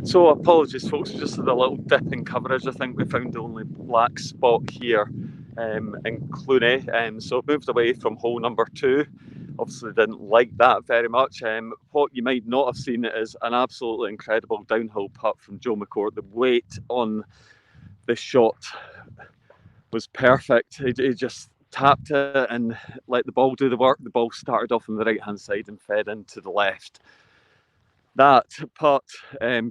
So apologies folks, just had a little dip in coverage. I think we found the only black spot here in Clooney, so moved away from hole number 2. Obviously didn't like that very much. What you might not have seen is an absolutely incredible downhill putt from Joe McCourt. The weight on the shot was perfect. He just tapped it and let the ball do the work. The ball started off on the right hand side and fed into the left. That putt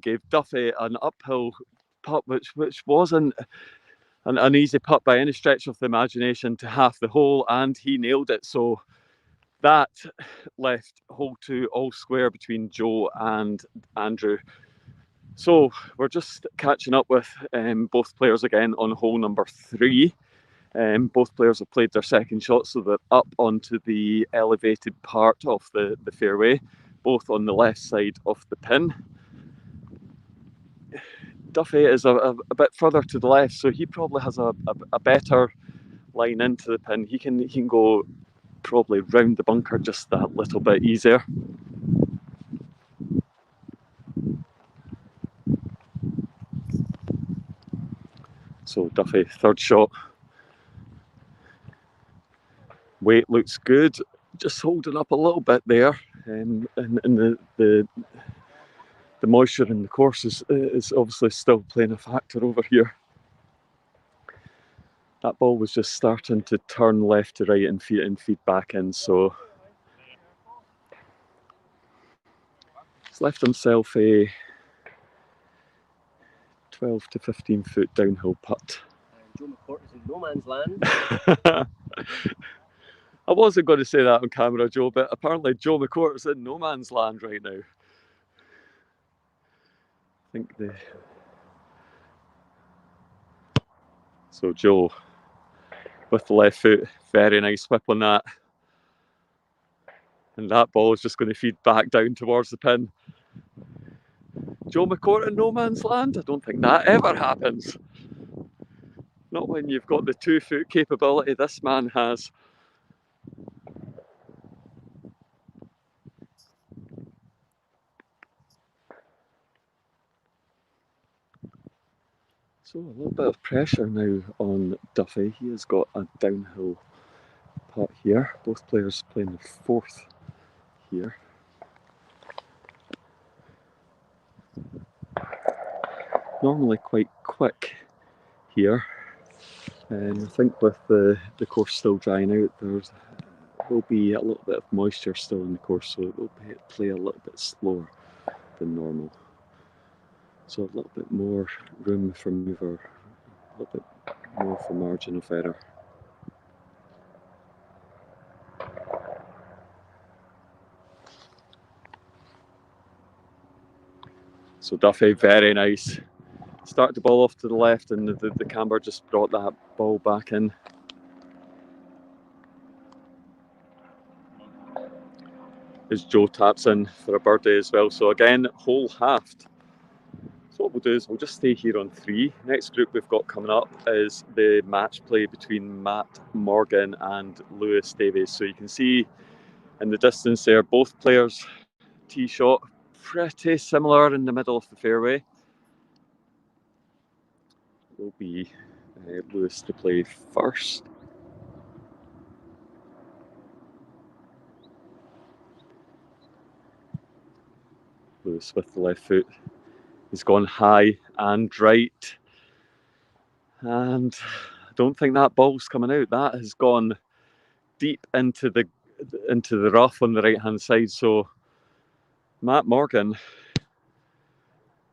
gave Duffy an uphill putt, which wasn't an easy putt by any stretch of the imagination, to half the hole, and he nailed it. So that left hole 2 all square between Joe and Andrew. So we're just catching up with both players again on hole number 3. Both players have played their second shot, so they're up onto the elevated part of the fairway, both on the left side of the pin. Duffy is a bit further to the left, so he probably has a better line into the pin. He can go probably round the bunker just that little bit easier. So Duffy, third shot. Weight looks good, just holding up a little bit there, and the moisture in the course is obviously still playing a factor over here. That ball was just starting to turn left to right and feed back in, so he's left himself a 12 to 15 foot downhill putt. Joe McCourt is in no man's land. I wasn't going to say that on camera, Joe, but apparently Joe McCourt is in no man's land right now. I think So Joe with the left foot, very nice whip on that. And that ball is just going to feed back down towards the pin. Joe McCourt in no man's land? I don't think that ever happens. Not when you've got the 2 foot capability this man has. So a little bit of pressure now on Duffy. He has got a downhill putt here. Both players playing the 4th here. Normally quite quick here. I think with the course still drying out, there will be a little bit of moisture still in the course, so it will play a little bit slower than normal. So a little bit more room for maneuver, a little bit more for margin of error. So Duffy, very nice. Started the ball off to the left, and the camber just brought that ball back in. As Joe taps in for a birdie as well. So again, hole halved. So what we'll do is we'll just stay here on 3. Next group we've got coming up is the match play between Matt Morgan and Lewis Davies. So you can see in the distance there, both players' tee shot pretty similar in the middle of the fairway. Will be Lewis to play first. Lewis with the left foot. He's gone high and right. And I don't think that ball's coming out. That has gone deep into the rough on the right hand side. So Matt Morgan,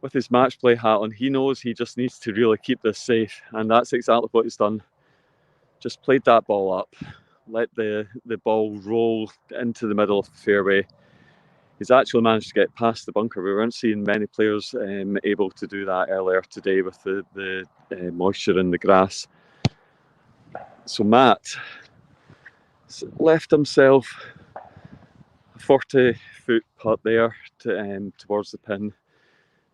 with his match play hat on, he knows he just needs to really keep this safe, and that's exactly what he's done. Just played that ball up, let the ball roll into the middle of the fairway. He's actually managed to get past the bunker. We weren't seeing many players able to do that earlier today with the moisture in the grass. So Matt left himself a 40-foot putt there towards the pin.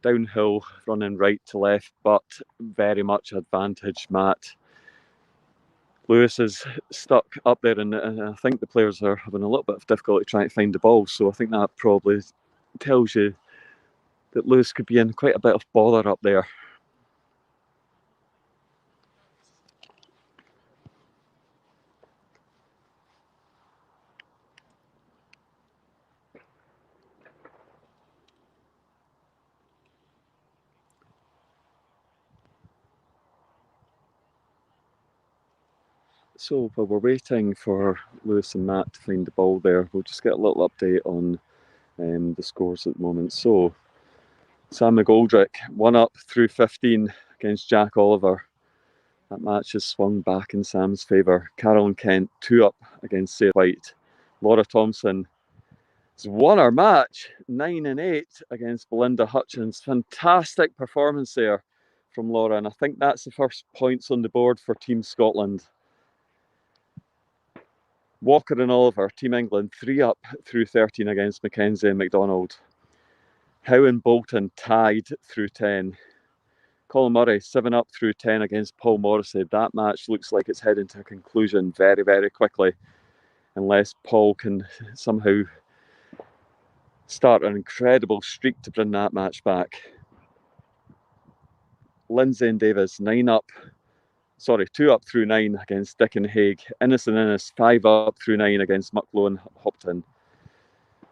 Downhill, running right to left, but very much advantage Matt. Lewis is stuck up there, and I think the players are having a little bit of difficulty trying to find the ball, so I think that probably tells you that Lewis could be in quite a bit of bother up there. So while we're waiting for Lewis and Matt to find the ball there, we'll just get a little update on the scores at the moment. So Sam McGoldrick 1 up through 15 against Jack Oliver. That match has swung back in Sam's favour. Carolyn Kent 2 up against Sarah White. Laura Thompson has won her match 9 and 8 against Belinda Hutchins. Fantastic performance there from Laura, and I think that's the first points on the board for Team Scotland. Walker and Oliver, Team England, 3 up through 13 against Mackenzie and McDonald. Howe and Bolton tied through 10. Colin Murray, 7 up through 10 against Paul Morrissey. That match looks like it's heading to a conclusion very, very quickly, unless Paul can somehow start an incredible streak to bring that match back. Lindsay and Davis, 2 up through 9 against Dick and Haig. Innes and Innes, 5 up through 9 against Mucklow and Hopton.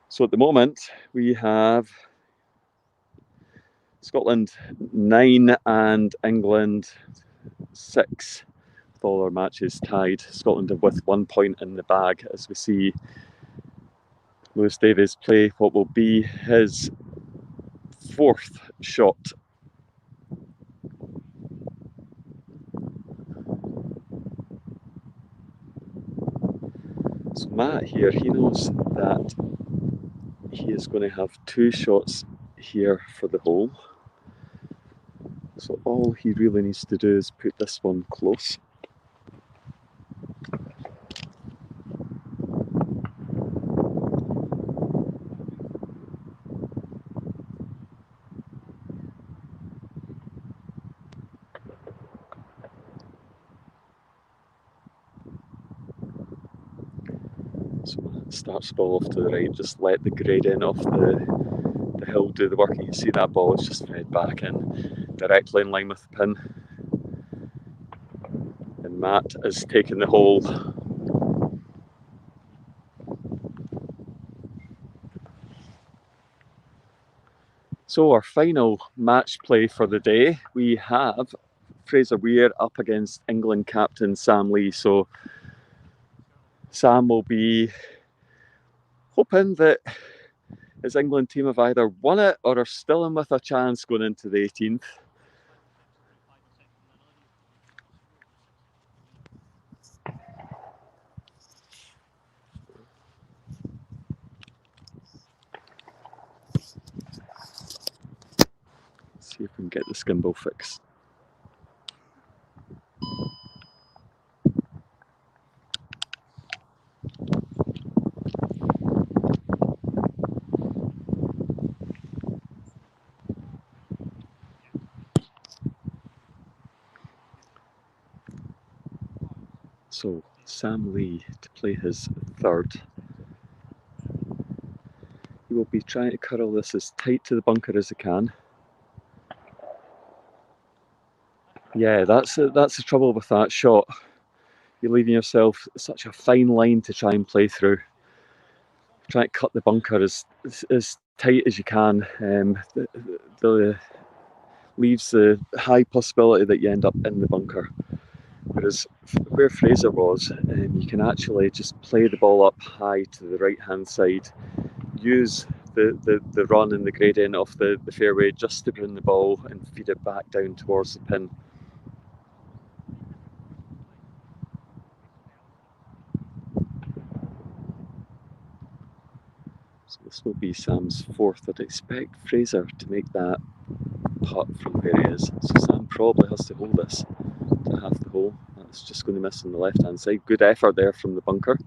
So at the moment, we have Scotland 9 and England 6, with all our matches tied. Scotland with 1 point in the bag as we see Lewis Davies play what will be his 4th shot. So Matt here, he knows that he is going to have 2 shots here for the hole. So all he really needs to do is put this one close. So starts the ball off to the right, just let the gradient off the hill do the work. You can see that ball is just fed back in, directly in line with the pin. And Matt is taking the hole. So our final match play for the day, we have Fraser Weir up against England captain Sam Lee. So Sam will be hoping that his England team have either won it or are still in with a chance going into the 18th. See if we can get the gimbal fixed. So Sam Lee to play his 3rd. He will be trying to curl this as tight to the bunker as he can. Yeah, that's the trouble with that shot. You're leaving yourself such a fine line to try and play through. Try to cut the bunker as tight as you can. The leaves the high possibility that you end up in the bunker. Whereas where Fraser was, you can actually just play the ball up high to the right hand side, use the run and the gradient of the fairway just to bring the ball and feed it back down towards the pin. So this will be Sam's 4th. I'd expect Fraser to make that putt from where he is. So Sam probably has to hold this to half the hole. That's just going to miss on the left hand side. Good effort there from the bunker.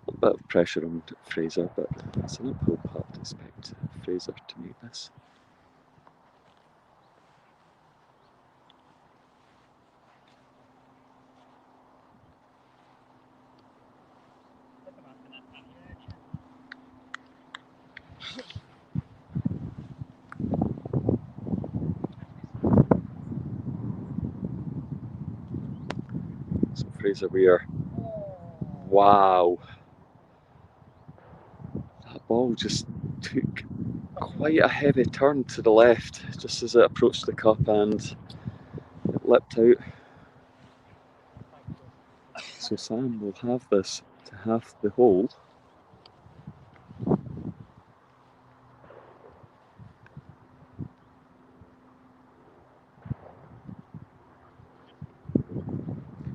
A bit of pressure on Fraser, but it's an uphill putt. I'd expect Fraser to make this. So Fraser Weir. Wow. That ball just took quite a heavy turn to the left just as it approached the cup and it leapt out. So Sam will have this to half the hole.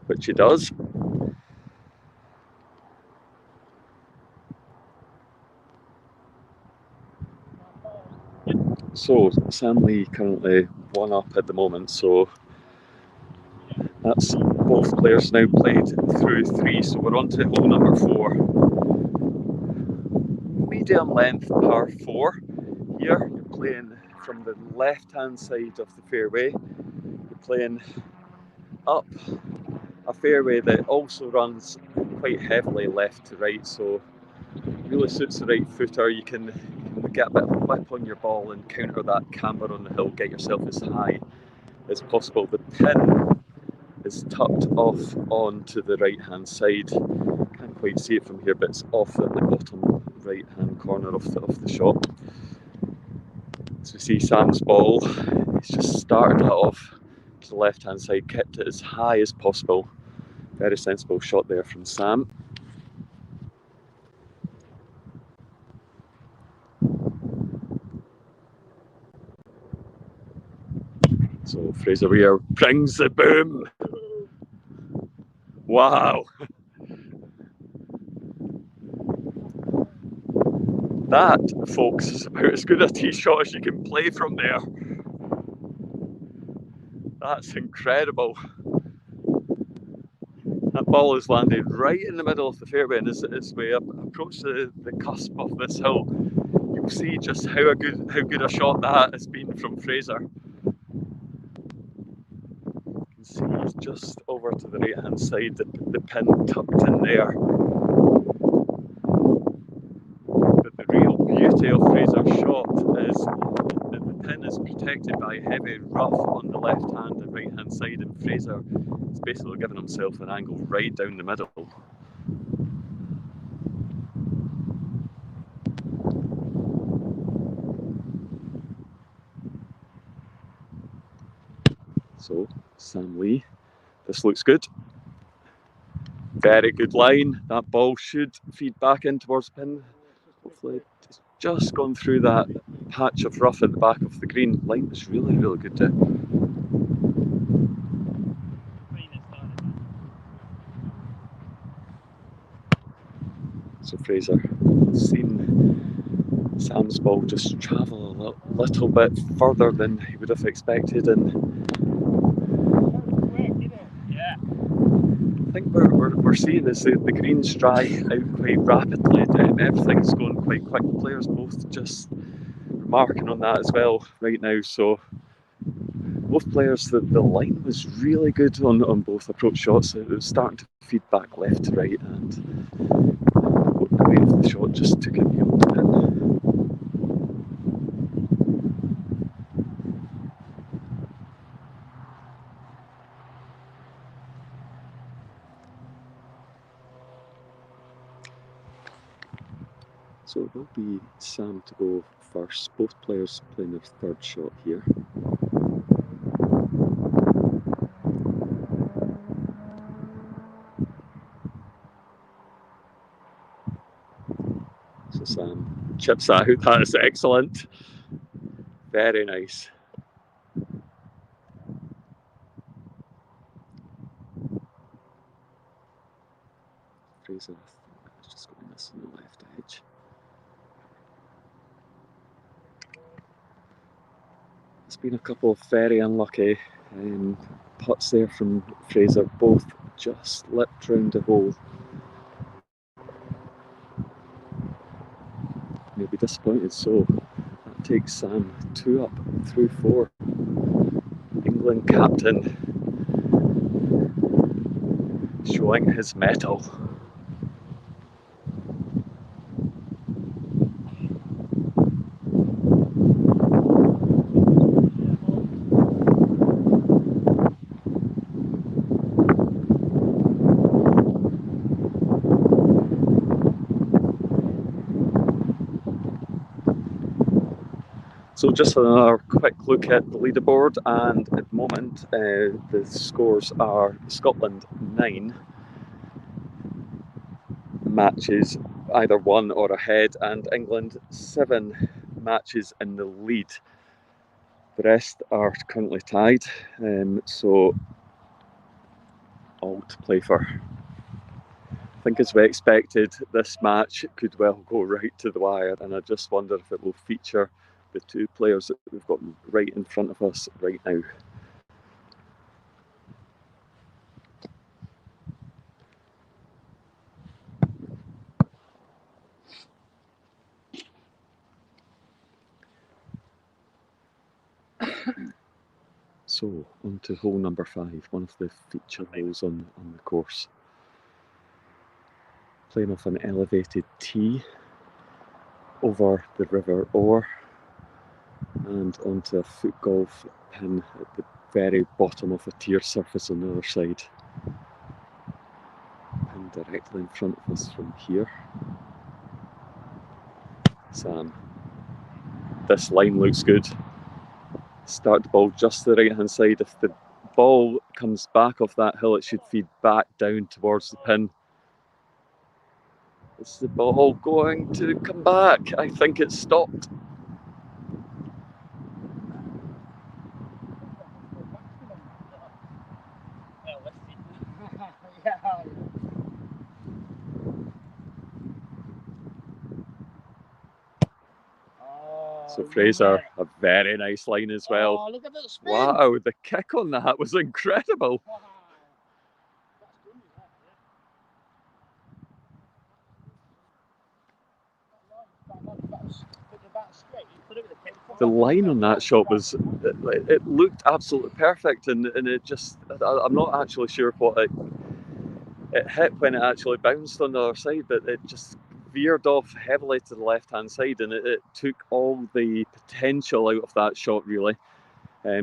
Which he does. So Sam Lee currently 1 up at the moment, so that's both players now played through 3, so we're on to hole number 4. Medium length par 4. Here you're playing from the left hand side of the fairway. You're playing up a fairway that also runs quite heavily left to right, so really suits the right footer. You can get a bit of a whip on your ball and counter that camber on the hill, get yourself as high as possible. The pin is tucked off onto the right hand side. Can't quite see it from here, but it's off at the bottom right hand corner of the shot. So we see Sam's ball, he's just started it off to the left hand side, kept it as high as possible. Very sensible shot there from Sam. So Fraser Weir brings the boom. Wow. That, folks, is about as good a tee shot as you can play from there. That's incredible. That ball is landed right in the middle of the fairway, and as we approach the cusp of this hill, you'll see just how good a shot that has been from Fraser. You can see he's just over to the right hand side, the pin tucked in there. But the real beauty of Fraser's shot is that the pin is protected by heavy rough on the left hand and right hand side, and Fraser is basically giving himself an angle right down the middle. So Sam Lee, this looks good. Very good line. That ball should feed back in towards the pin. Hopefully it's just gone through that patch of rough at the back of the green. Line was really, really good there. So Fraser, seen Sam's ball just travel a little bit further than he would have expected, and I think we're seeing is the greens dry out quite rapidly. Everything's going quite quick. Players both just remarking on that as well right now. So both players, the line was really good on both approach shots. It was starting to feed back left to right, and the way the shot just took it beyond the pin. So it will be Sam to go first. Both players playing their third shot here. So Sam chips that out. That is excellent. Very nice. Fraser, I think that's just going to miss on the left edge. It's been a couple of very unlucky putts there from Fraser, both just lipped round the hole. He'll be disappointed, so that takes Sam 2 up through 4. England captain showing his mettle. So just another quick look at the leaderboard, and at the moment the scores are Scotland 9, matches either won or ahead, and England 7 matches in the lead. The rest are currently tied, so all to play for. I think, as we expected, this match could well go right to the wire, and I just wonder if it will feature the 2 players that we've got right in front of us right now. So, on to hole number 5, one of the feature holes on the course. Playing off an elevated tee over the River Orr and onto a foot golf pin at the very bottom of a tier surface on the other side. Pin directly in front of us from here. Sam, this line looks good. Start the ball just to the right hand side. If the ball comes back off that hill, it should feed back down towards the pin. Is the ball going to come back? I think it's stopped. So Fraser, a very nice line as well. Oh, look at that spin. Wow, the kick on that was incredible. Wow. The line on that shot was, it looked absolutely perfect, and it just, I'm not actually sure what it hit when it actually bounced on the other side, but it just veered off heavily to the left hand side, and it took all the potential out of that shot, really.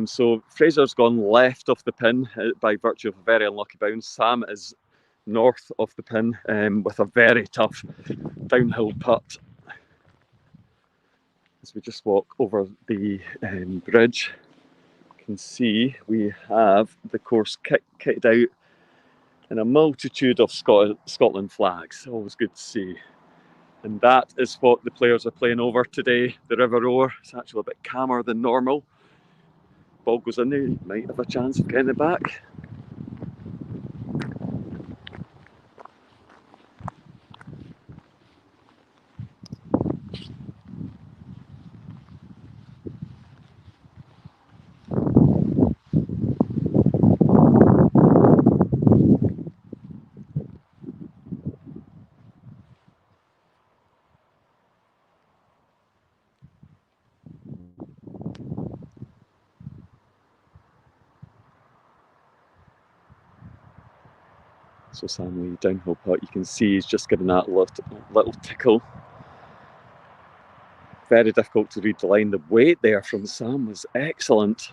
So Fraser's gone left of the pin by virtue of a very unlucky bounce. Sam is north of the pin with a very tough downhill putt. As we just walk over the bridge, you can see we have the course kitted out in a multitude of Scotland flags. Always good to see. And that is what the players are playing over today. The River Orr. It's actually a bit calmer than normal. Ball goes in there, you might have a chance of getting it back. So Sam Lee, downhill putt, you can see he's just given that little tickle. Very difficult to read the line. The weight there from Sam was excellent.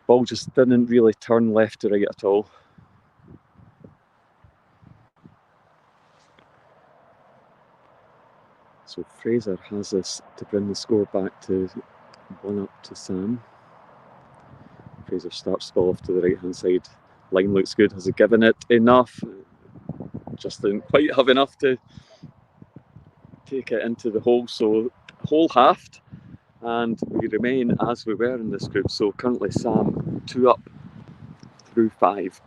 Ball just didn't really turn left to right at all. So Fraser has this to bring the score back to 1-up to Sam. Fraser starts the ball off to the right hand side. Line looks good. Has he given it enough? Just didn't quite have enough to take it into the hole. So hole halved, and we remain as we were in this group. So currently Sam 2-up through 5.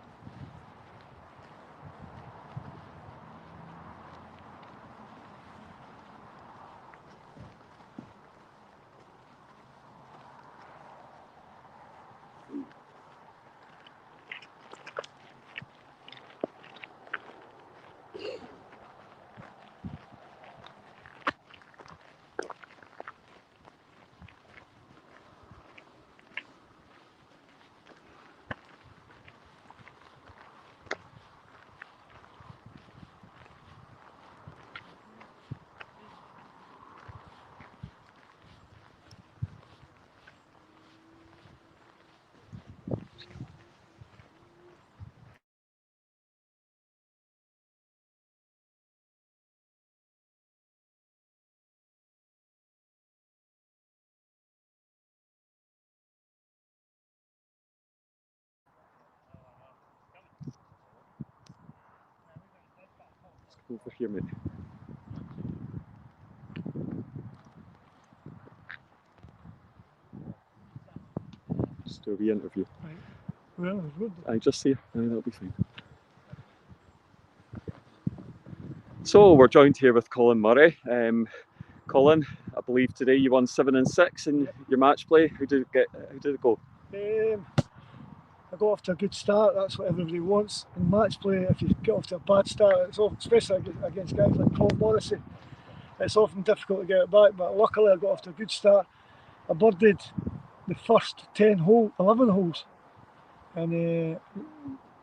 Over here, mate. just do a wee interview. Right. Well, good. I just see. That'll be fine. So we're joined here with Colin Murray. Colin, I believe today you won 7 and 6 in your match play. How did it go? I got off to a good start. That's what everybody wants in match play. If you get off to a bad start, especially against guys like Colin Morrissey, it's often difficult to get it back. But luckily, I got off to a good start. I birdied the first 11 holes, and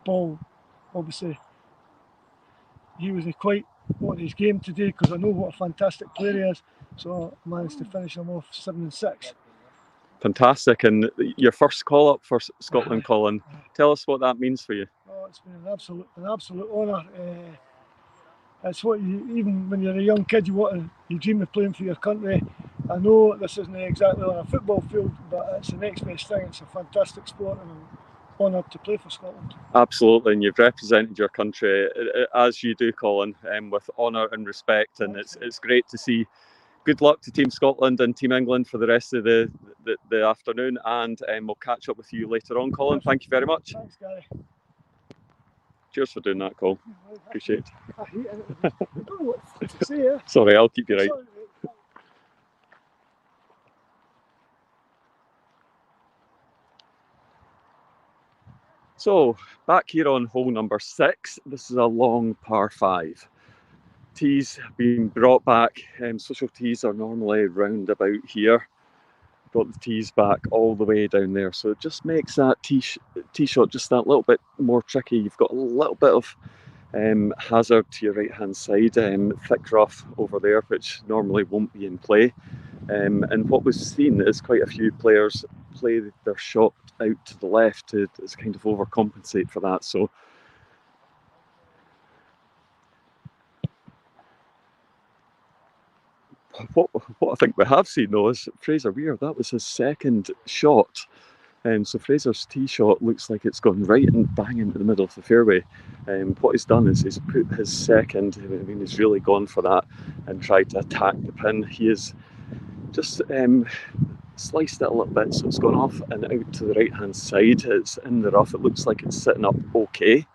Paul, obviously, he was quite on his game today because I know what a fantastic player he is. So I managed to finish him off 7 and 6. Fantastic, and your first call up for Scotland, Colin. Tell us what that means for you. Oh, it's been an absolute honour. It's what even when you're a young kid, you dream of playing for your country. I know this isn't exactly on a football field, but it's the next best thing. It's a fantastic sport, and I'm honoured to play for Scotland. Absolutely, and you've represented your country as you do, Colin, with honour and respect, and it's great to see. Good luck to Team Scotland and Team England for the rest of the afternoon, and we'll catch up with you later on, Colin. Thank you very much. Thanks, Gary. Cheers for doing that, Colin. Appreciate it. I hate it. I don't know what to say. Sorry, I'll keep you right. So, back here on hole number 6, this is a long par 5. Tees have been brought back. Social tees are normally round about here. Got the tees back all the way down there, so it just makes that tee shot just that little bit more tricky. You've got a little bit of hazard to your right hand side, thick rough over there, which normally won't be in play. And what we've seen is quite a few players play their shot out to the left to kind of overcompensate for that. So what I think we have seen though is Fraser Weir. That was his second shot. So Fraser's tee shot looks like it's gone right and bang into the middle of the fairway. What he's done is he's put his second, he's really gone for that and tried to attack the pin. He has just sliced it a little bit, so it's gone off and out to the right hand side. It's in the rough. It looks like it's sitting up okay.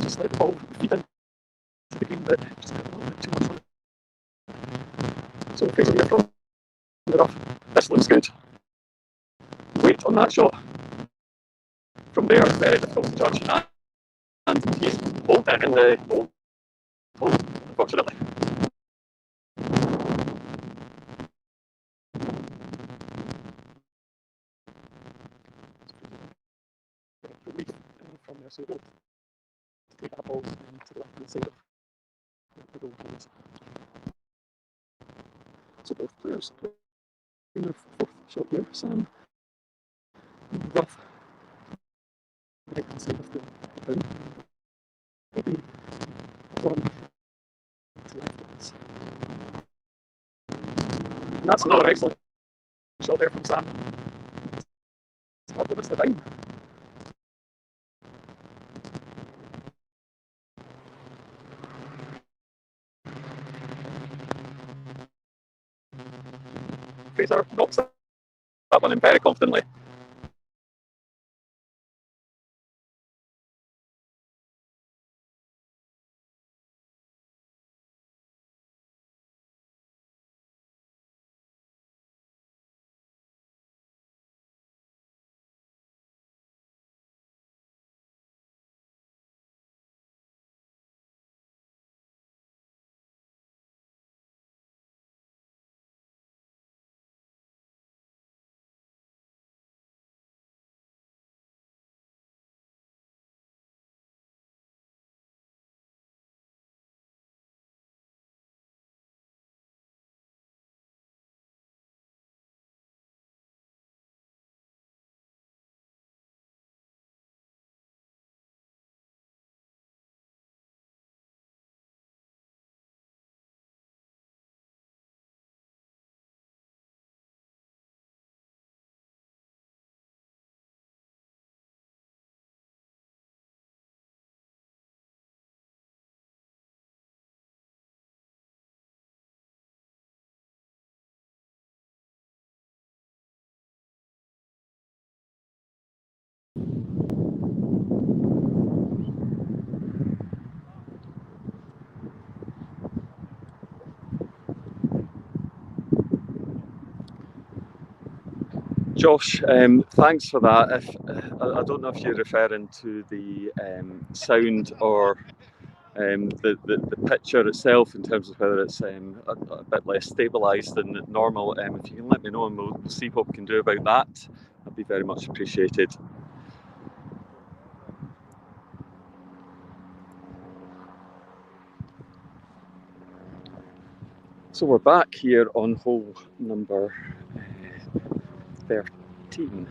Just let the ball feed in to the green bit, just a little bit too much on it. So Fraser Weir from the rough. This looks good. Wait on that shot. From there, very difficult to judge. And he's pulled it in the hole, unfortunately. From there, so we'll take that ball to the left hand side of the goal post. So both players playing their fourth shot here. Sam rough right hand side of the pin. Maybe one to left of us. And that's another excellent shot there from Sam. It's not the best of time. Fraser knocks that one in very confidently. Josh, thanks for that. I don't know if you're referring to the sound or the picture itself in terms of whether it's a bit less stabilised than normal. If you can let me know, and we'll see what we can do about that, that'd be very much appreciated. So we're back here on hole number 13.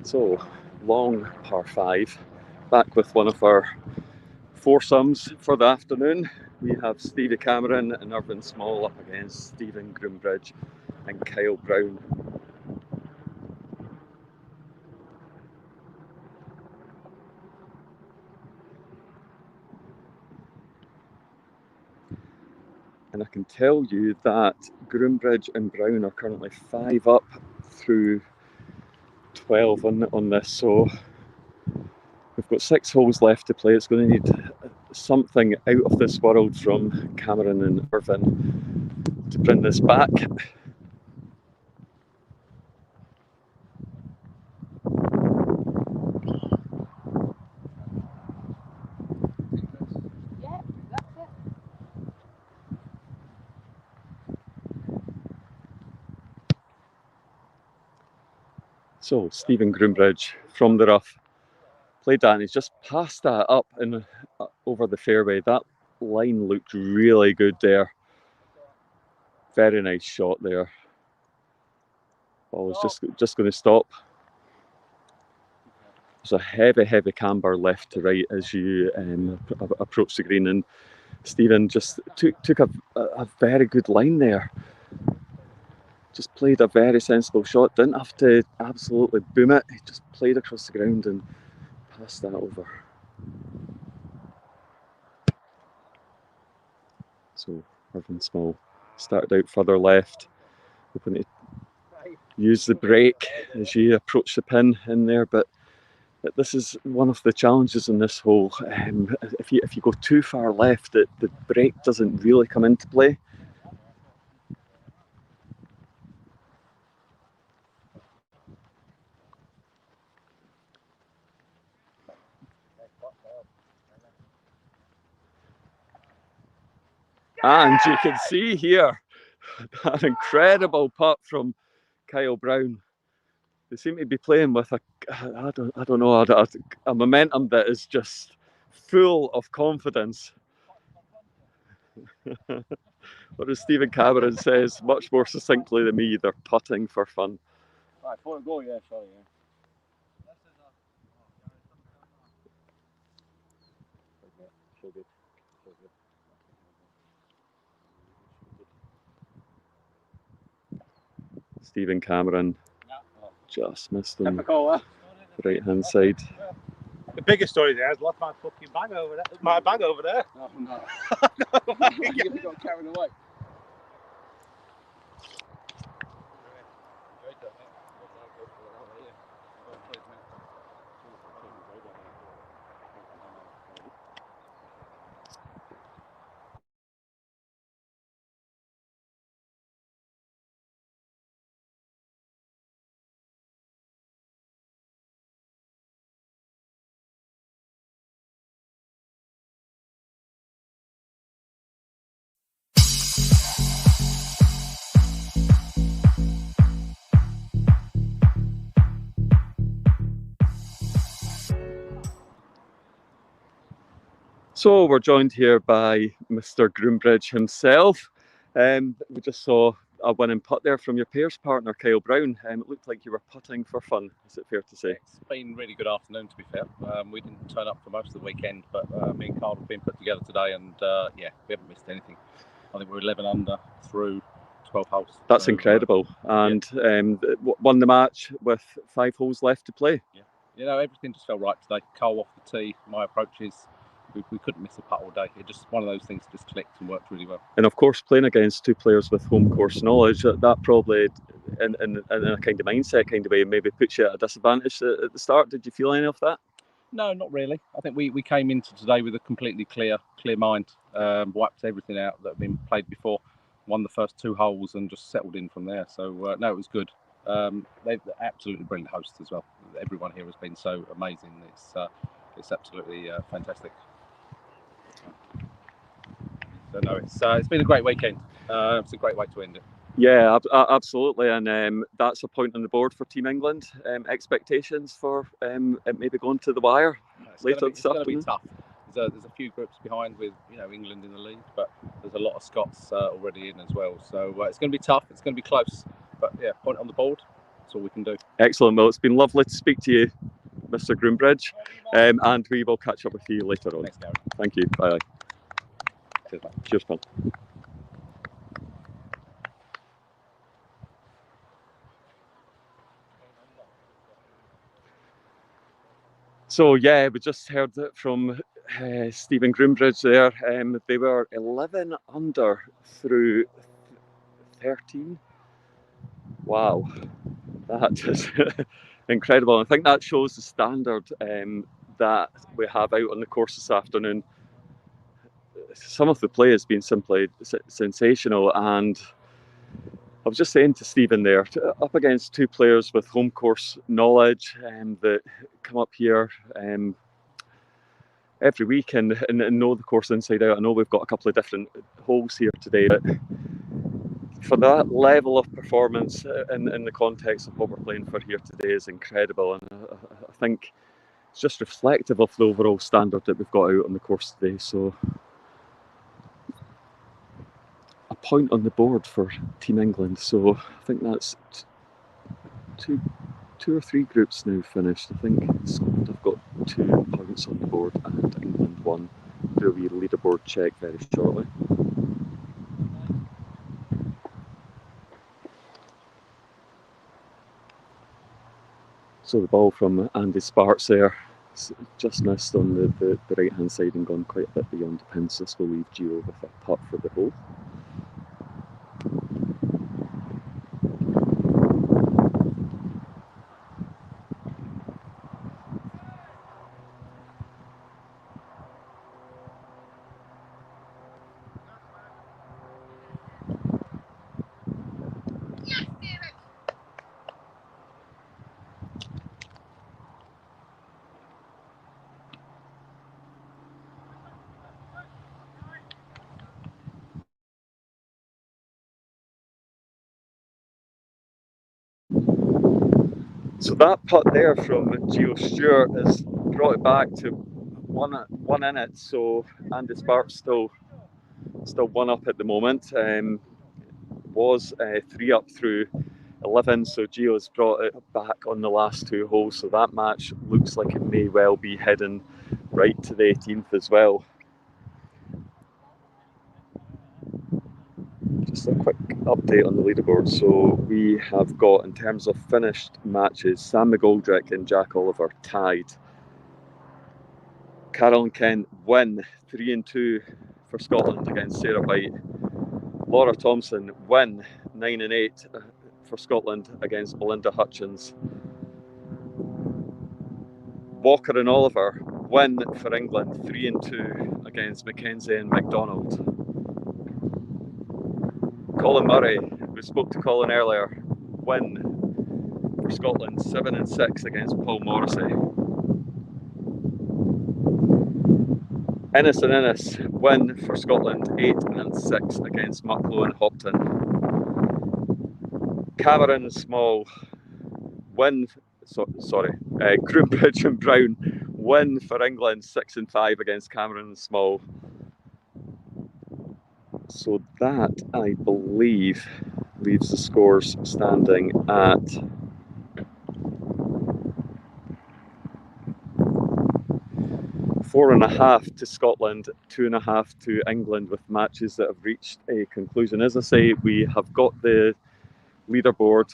So long par 5, back with one of our foursomes for the afternoon. We have Stevie Cameron and Irvin Small up against Stephen Groombridge and Kyle Brown. And I can tell you that Groombridge and Brown are currently 5 up through 12 on this, so we've got 6 holes left to play. It's going to need something out of this world from Cameron and Irvin to bring this back. So Stephen Groombridge from the rough played that, and he's just passed that up and over the fairway. That line looked really good there. Very nice shot there. Ball is just going to stop. There's a heavy camber left to right as you approach the green, and Stephen just took a very good line there. Just played a very sensible shot, didn't have to absolutely boom it, he just played across the ground and passed that over. So Irvin Small started out further left, hoping to use the break as you approach the pin in there, but this is one of the challenges in this hole. If you go too far left, the break doesn't really come into play. And you can see here an incredible putt from Kyle Brown. They seem to be playing with a momentum that is just full of confidence. Or as Stephen Cameron says, much more succinctly than me, they're putting for fun. Right, for a go, yeah, sorry, yeah. So good. Stephen Cameron just missed him. Typical, Right hand side. The biggest story there is lost my fucking bag over there. My bag over there. Oh no. You got carried away. So we're joined here by Mr. Groombridge himself. We just saw a winning putt there from your pairs partner, Kyle Brown. It looked like you were putting for fun, is it fair to say? It's been a really good afternoon, to be fair. We didn't turn up for most of the weekend, but me and Carl have been put together today, and yeah, we haven't missed anything. I think we're 11 under through 12 holes. That's so, incredible. And won the match with 5 holes left to play. Yeah. You know, everything just felt right today. Carl off the tee, my approaches. We couldn't miss a putt all day. It just one of those things just clicked and worked really well. And of course, playing against 2 players with home course knowledge, that probably, in a kind of mindset kind of way, maybe puts you at a disadvantage at the start. Did you feel any of that? No, not really. I think we came into today with a completely clear mind. Wiped everything out that had been played before, won the first 2 holes and just settled in from there. So no, it was good. They're absolutely brilliant hosts as well. Everyone here has been so amazing. It's absolutely fantastic. So no, it's been a great weekend. It's a great way to end it. Yeah, absolutely, and that's a point on the board for Team England. Expectations for it maybe going to the wire later this afternoon. It's going to be tough. There's a few groups behind with England in the lead, but there's a lot of Scots already in as well. So it's going to be tough. It's going to be close, but yeah, point on the board. That's all we can do. Excellent. Well, it's been lovely to speak to you, Mr. Groombridge, and we will catch up with you later on. Thanks, Gary. Thank you. Bye. Cheers, mate. Cheers, pal. So yeah, we just heard it from Stephen Groombridge there. They were 11 under through 13. Wow, that is incredible. I think that shows the standard that we have out on the course this afternoon. Some of the play has been simply sensational, and I was just saying to Stephen there, up against two players with home course knowledge that come up here every week and know the course inside out. I know we've got a couple of different holes here today, but for that level of performance in the context of what we're playing for here today is incredible, and I think it's just reflective of the overall standard that we've got out on the course today. So a point on the board for Team England. So I think that's two or three groups now finished. I think Scotland have got 2 points on the board and England 1. Do a wee leaderboard check very shortly. So the ball from Andy Sparks there, just missed on the right hand side and gone quite a bit beyond the pin. So this will leave Gio with a putt for the hole. So that putt there from Gio Stewart has brought it back to one in it. So Andy Sparks still 1 up at the moment. Was 3 up through 11. So Gio's brought it back on the last 2 holes. So that match looks like it may well be heading right to the 18th as well. Just a quick update on the leaderboard. So we have got, in terms of finished matches, Sam McGoldrick and Jack Oliver tied. Carolyn Kent win 3-2 for Scotland against Sarah White. Laura Thompson win 9-8 for Scotland against Belinda Hutchins. Walker and Oliver win for England 3-2 against Mackenzie and MacDonald. Colin Murray, we spoke to Colin earlier, win for Scotland 7-6 against Paul Morrissey. Innes and Innes win for Scotland 8-6 against Mucklow and Hopton. Cameron and Small win, Groombridge and Brown win for England 6-5 against Cameron and Small. So that, I believe, leaves the scores standing at 4.5 to Scotland, 2.5 to England, with matches that have reached a conclusion. As I say, we have got the leaderboard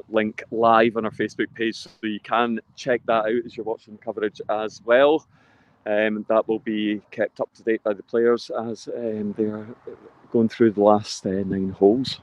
link live on our Facebook page, so you can check that out as you're watching the coverage as well. That will be kept up to date by the players as they are going through the last 9 holes.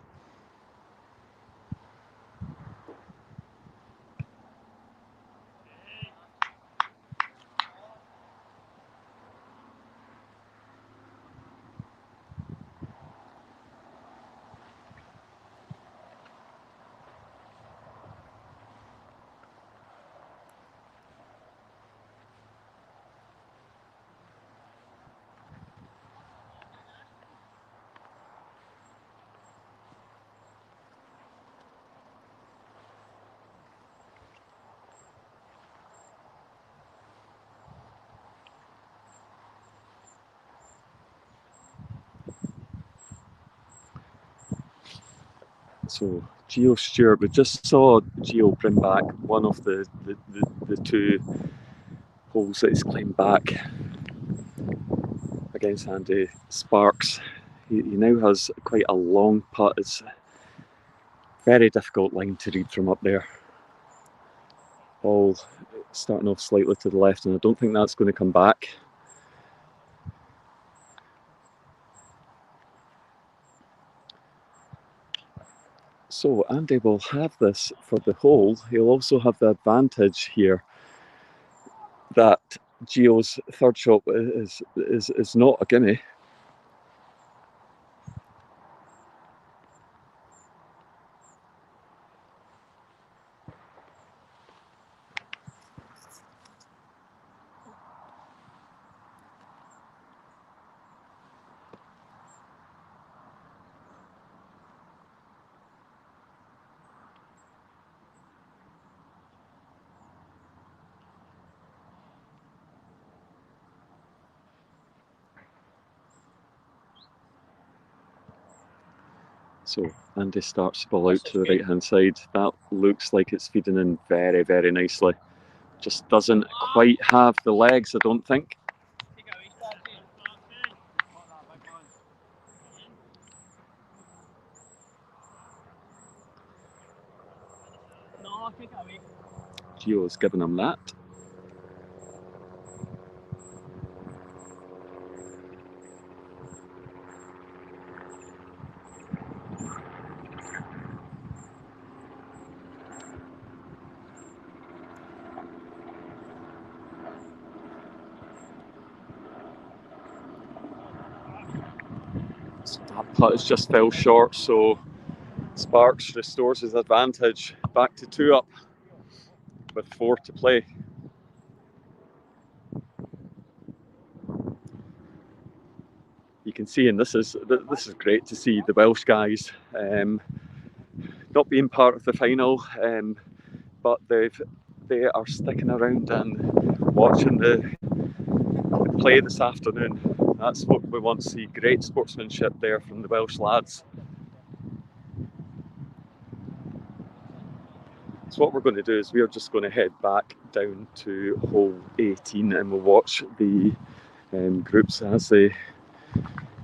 So Gio Stewart, we just saw Gio bring back one of the two holes that he's claimed back against Andy Sparks. He now has quite a long putt. It's a very difficult line to read from up there. Ball starting off slightly to the left, and I don't think that's going to come back. So Andy will have this for the hole. He'll also have the advantage here that Gio's third shot is not a gimme. So Andy starts the ball out to the right hand side. That looks like it's feeding in very, very nicely. Just doesn't quite have the legs, I don't think. Gio's given him that. So that putt has just fell short, so Sparks restores his advantage back to 2 up with 4 to play. You can see, and this is great to see the Welsh guys not being part of the final, but they are sticking around and watching the play this afternoon. That's what we want to see. Great sportsmanship there from the Welsh lads. So what we're going to do is we're just going to head back down to hole 18 and we'll watch the groups as they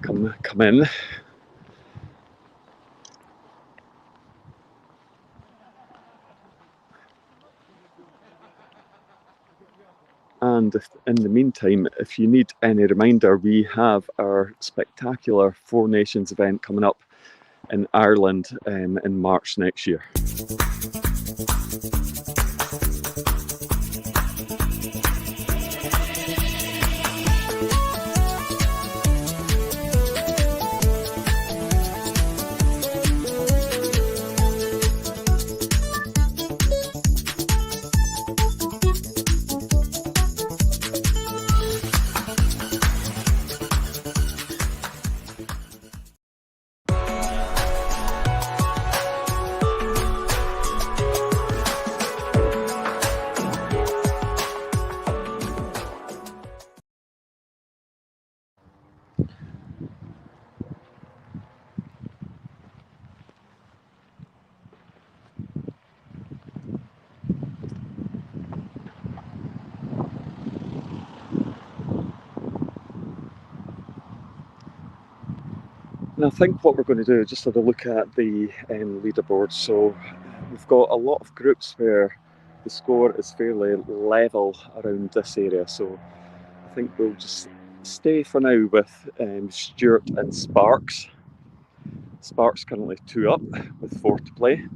come in. And in the meantime, if you need any reminder, we have our spectacular Four Nations event coming up in Ireland in March next year. And I think what we're going to do is just have a look at the leaderboard. So we've got a lot of groups where the score is fairly level around this area. So I think we'll just stay for now with Stuart and Sparks. Sparks currently 2 up with 4 to play.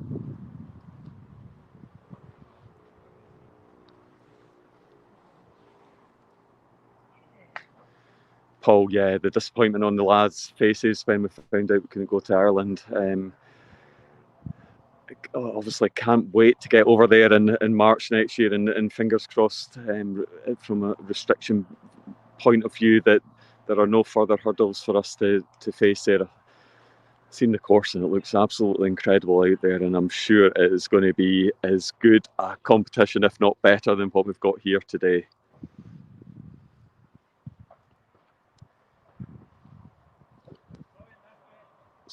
Paul, yeah, the disappointment on the lads' faces when we found out we couldn't go to Ireland. Obviously can't wait to get over there in March next year, and fingers crossed from a restriction point of view that there are no further hurdles for us to face there. I've seen the course and it looks absolutely incredible out there, and I'm sure it is going to be as good a competition, if not better, than what we've got here today.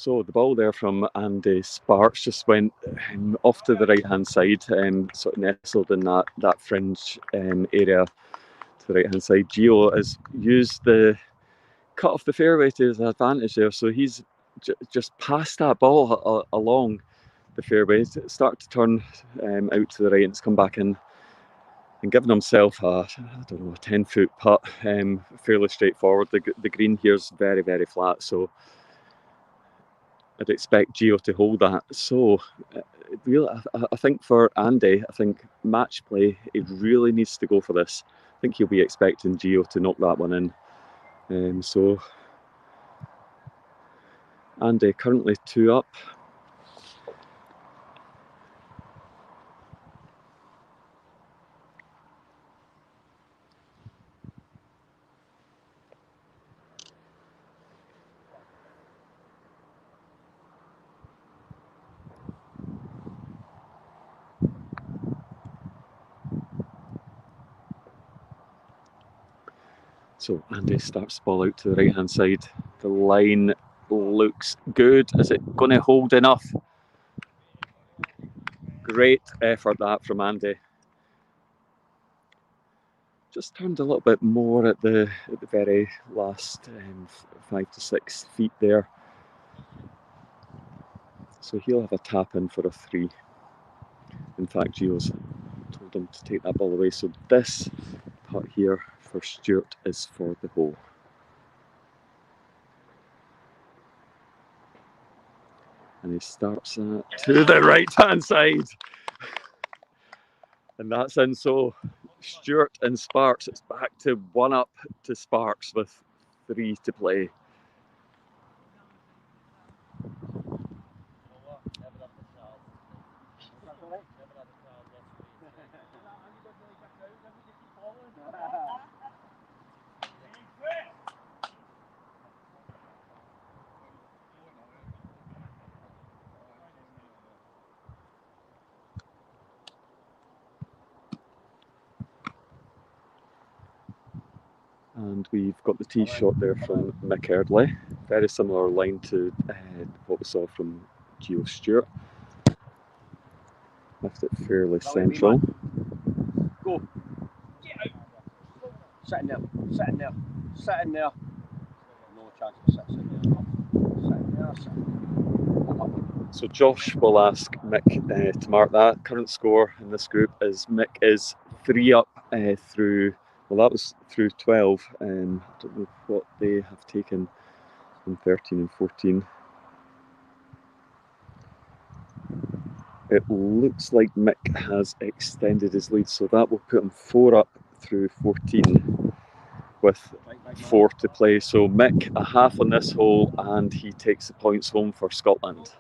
So the ball there from Andy Sparks just went off to the right hand side, sort of nestled in that fringe area to the right hand side. Gio has used the cut off the fairway to his advantage there, so he's just passed that ball along the fairway, start to turn out to the right, and it's come back in and given himself a 10-foot putt, fairly straightforward. The green here is very, very flat, so I'd expect Gio to hold that. So I think for Andy, I think match play, he really needs to go for this. I think he'll be expecting Gio to knock that one in. So Andy currently 2 up. So Andy starts the ball out to the right hand side. The line looks good. Is it going to hold enough? Great effort that from Andy. Just turned a little bit more at the very last 5 to 6 feet there. So he'll have a tap in for a 3. In fact, Gio's told him to take that ball away. So this putt here for Stuart is for the hole. And he starts that to the right hand side. And that's in. So Stuart and Sparks, it's back to 1 up to Sparks with 3 to play. And we've got the tee shot there from Mick Erdley. Very similar line to what we saw from Gio Stewart. Left it fairly central. Go. Get out. Sit in there. Sit in there. Sit in there. No chance of sits in there. Sit in there. Sit in there. So Josh will ask Mick to mark that. Current score in this group is Mick is 3 up through, well, that was through 12. I don't know what they have taken in 13 and 14. It looks like Mick has extended his lead, so that will put him 4 up through 14 with 4 to play. So Mick a half on this hole, and he takes the points home for Scotland.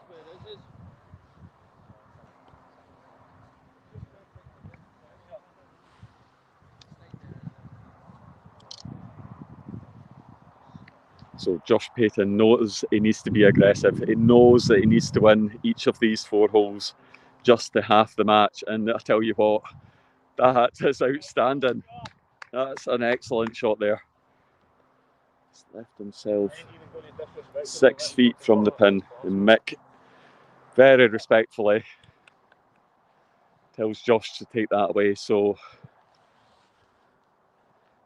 So Josh Payton knows he needs to be aggressive. He knows that he needs to win each of these 4 holes just to half the match. And I tell you what, that is outstanding. That's an excellent shot there. He's left himself 6 feet from the pin. And Mick, very respectfully, tells Josh to take that away. So, a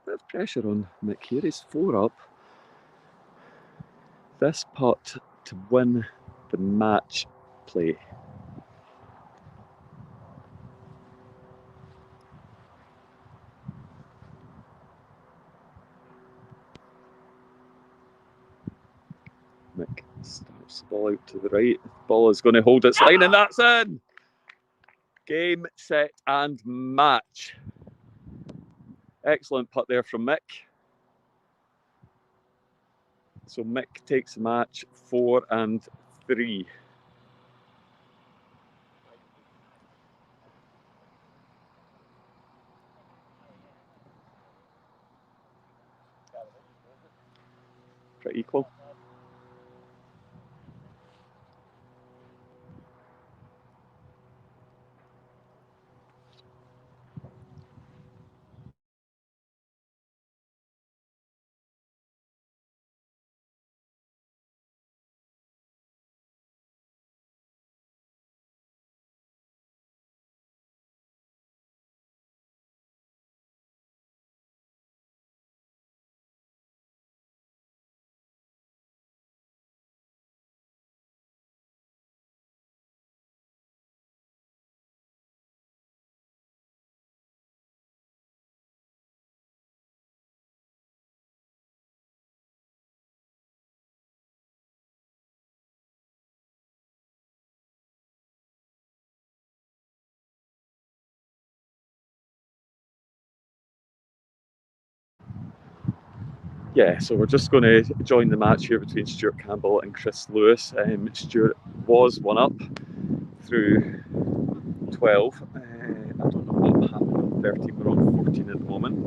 bit of pressure on Mick here. He's 4 up. This putt to win the match play. Mick starts the ball out to the right. The ball is going to hold its line, and that's in. Game, set, and match. Excellent putt there from Mick. So Mick takes the match 4 and 3. Pretty equal. Yeah, so we're just going to join the match here between Stuart Campbell and Chris Lewis. Stuart was 1 up through 12. I don't know what happened on 13, we're on 14 at the moment.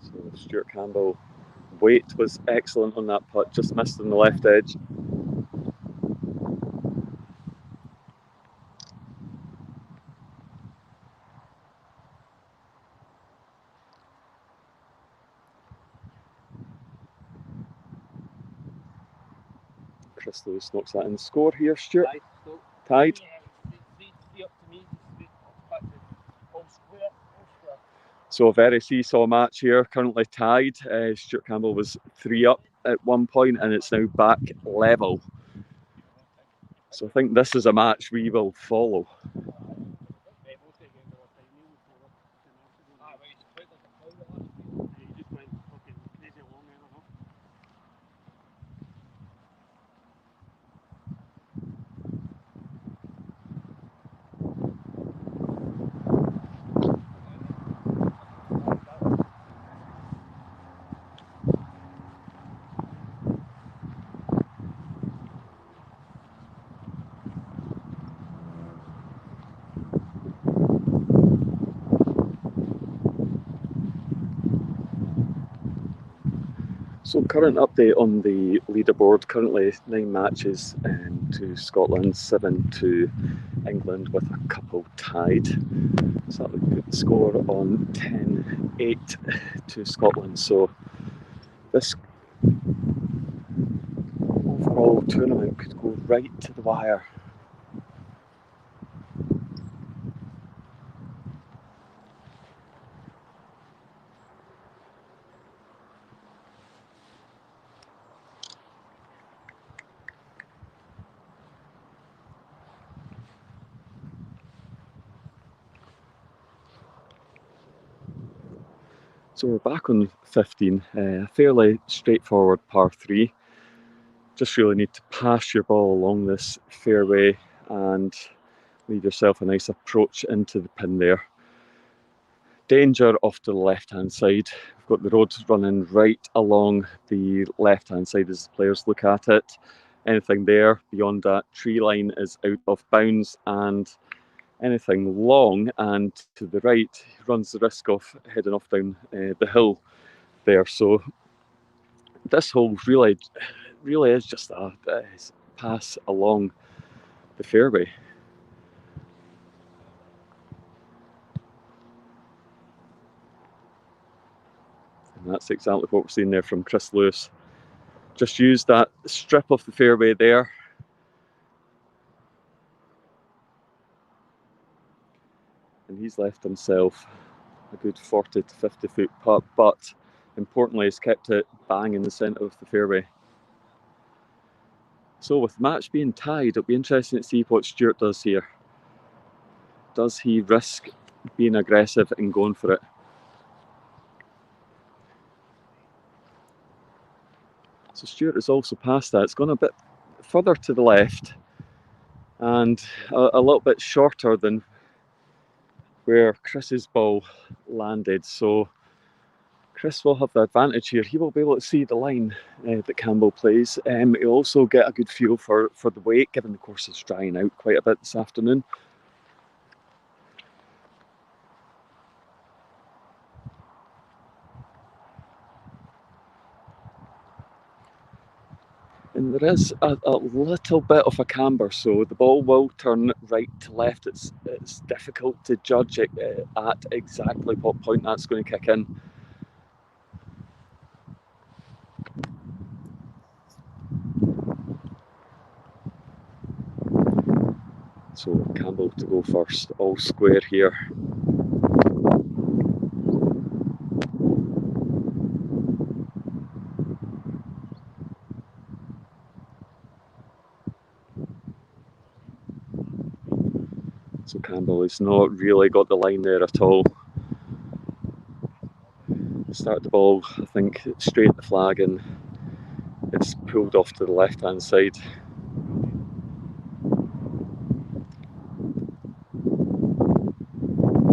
So Stuart Campbell, weight was excellent on that putt, just missed on the left edge. Chris Lewis knocks that in. The score here, Stuart? Tied. So a very seesaw match here, currently tied. Stuart Campbell was 3 up at one point and it's now back level. So I think this is a match we will follow. So current update on the leaderboard, currently 9 matches to Scotland, 7 to England with a couple tied. So that would put the score on 10-8 to Scotland. So this overall tournament could go right to the wire. So we're back on 15, a fairly straightforward par 3. Just really need to pass your ball along this fairway and leave yourself a nice approach into the pin there. Danger off to the left hand side. We've got the road running right along the left hand side as the players look at it. Anything there beyond that tree line is out of bounds, and anything long and to the right runs the risk of heading off down the hill there. So this hole really is just a pass along the fairway. And that's exactly what we're seeing there from Chris Lewis. Just use that strip of the fairway there. And he's left himself a good 40 to 50 foot putt, but importantly he's kept it bang in the centre of the fairway. So with the match being tied, it'll be interesting to see what Stuart does here. Does he risk being aggressive and going for it? So Stuart has also passed that. It's gone a bit further to the left and a little bit shorter than where Chris's ball landed. So Chris will have the advantage here. He will be able to see the line that Campbell plays. He'll also get a good feel for the weight, given the course is drying out quite a bit this afternoon. And there is a little bit of a camber, so the ball will turn right to left. It's difficult to judge it at exactly what point that's going to kick in. So Campbell to go first, all square here. So Campbell has not really got the line there at all. Start the ball, I think, straight at the flag, and it's pulled off to the left hand side.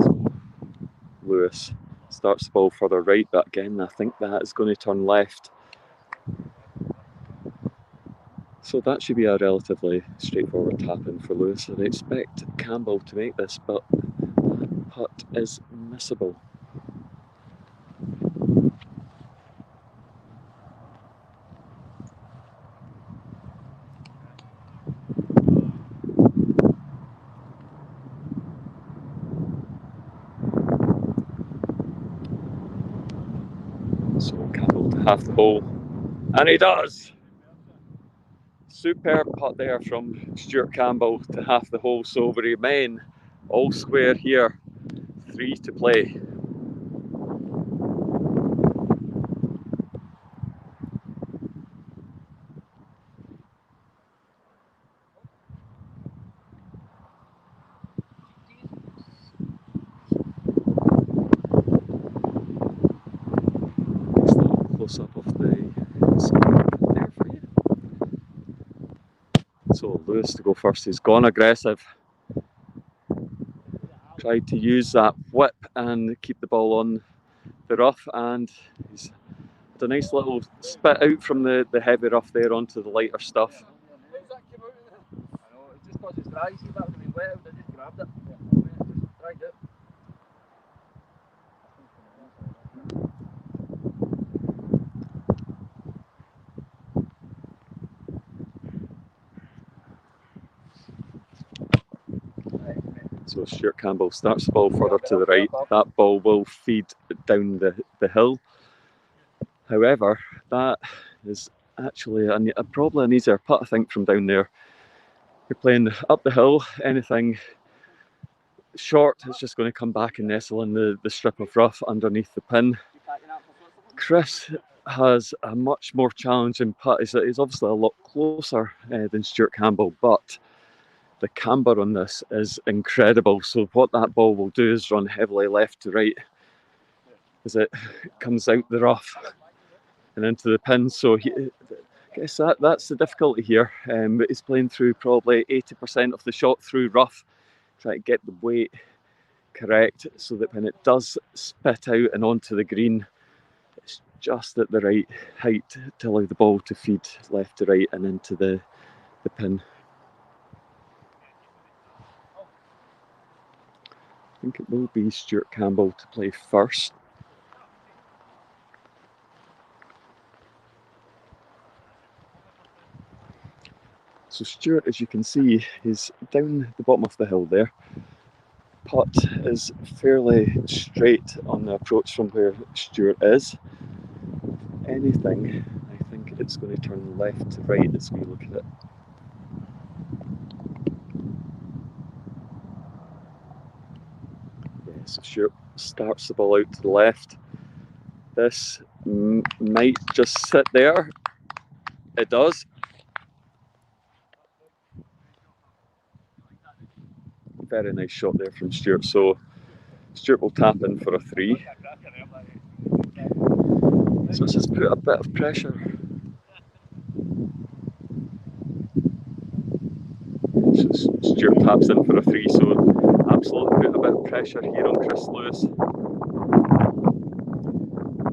So Lewis starts the ball further right, but again I think that is going to turn left. So that should be a relatively straightforward tap in for Lewis. I'd expect Campbell to make this, but that putt is missable. So Campbell to half the hole, and he does! Superb putt there from Stuart Campbell to half the hole, so we remain all square here, 3 to play. Close up of the screen there for you. So Lewis to go first. He's gone aggressive. Tried to use that whip and keep the ball on the rough, and he's had a nice little spit out from the heavy rough there onto the lighter stuff. I know, it's just because it's dry. See, that would have been wet, I would have just grabbed it. Just tried it. So Stuart Campbell starts the ball further to the right. That ball will feed down the hill. However, that is actually probably an easier putt, I think, from down there. You're playing up the hill, anything short is just going to come back and nestle in the strip of rough underneath the pin. Chris has a much more challenging putt. He's obviously a lot closer than Stuart Campbell, but the camber on this is incredible. So what that ball will do is run heavily left to right as it comes out the rough and into the pin. So I guess that's the difficulty here. But he's playing through probably 80% of the shot through rough, trying to get the weight correct so that when it does spit out and onto the green, it's just at the right height to allow the ball to feed left to right and into the pin. I think it will be Stuart Campbell to play first. So Stuart, as you can see, is down the bottom of the hill there. Putt is fairly straight on the approach from where Stuart is. Anything, I think it's going to turn left to right as we look at it. So Stuart starts the ball out to the left. This might just sit there. It does. Very nice shot there from Stuart. So Stuart will tap in for a 3. So this has put a bit of pressure. So Stuart taps in for a 3. So absolutely put a bit of pressure here on Chris Lewis.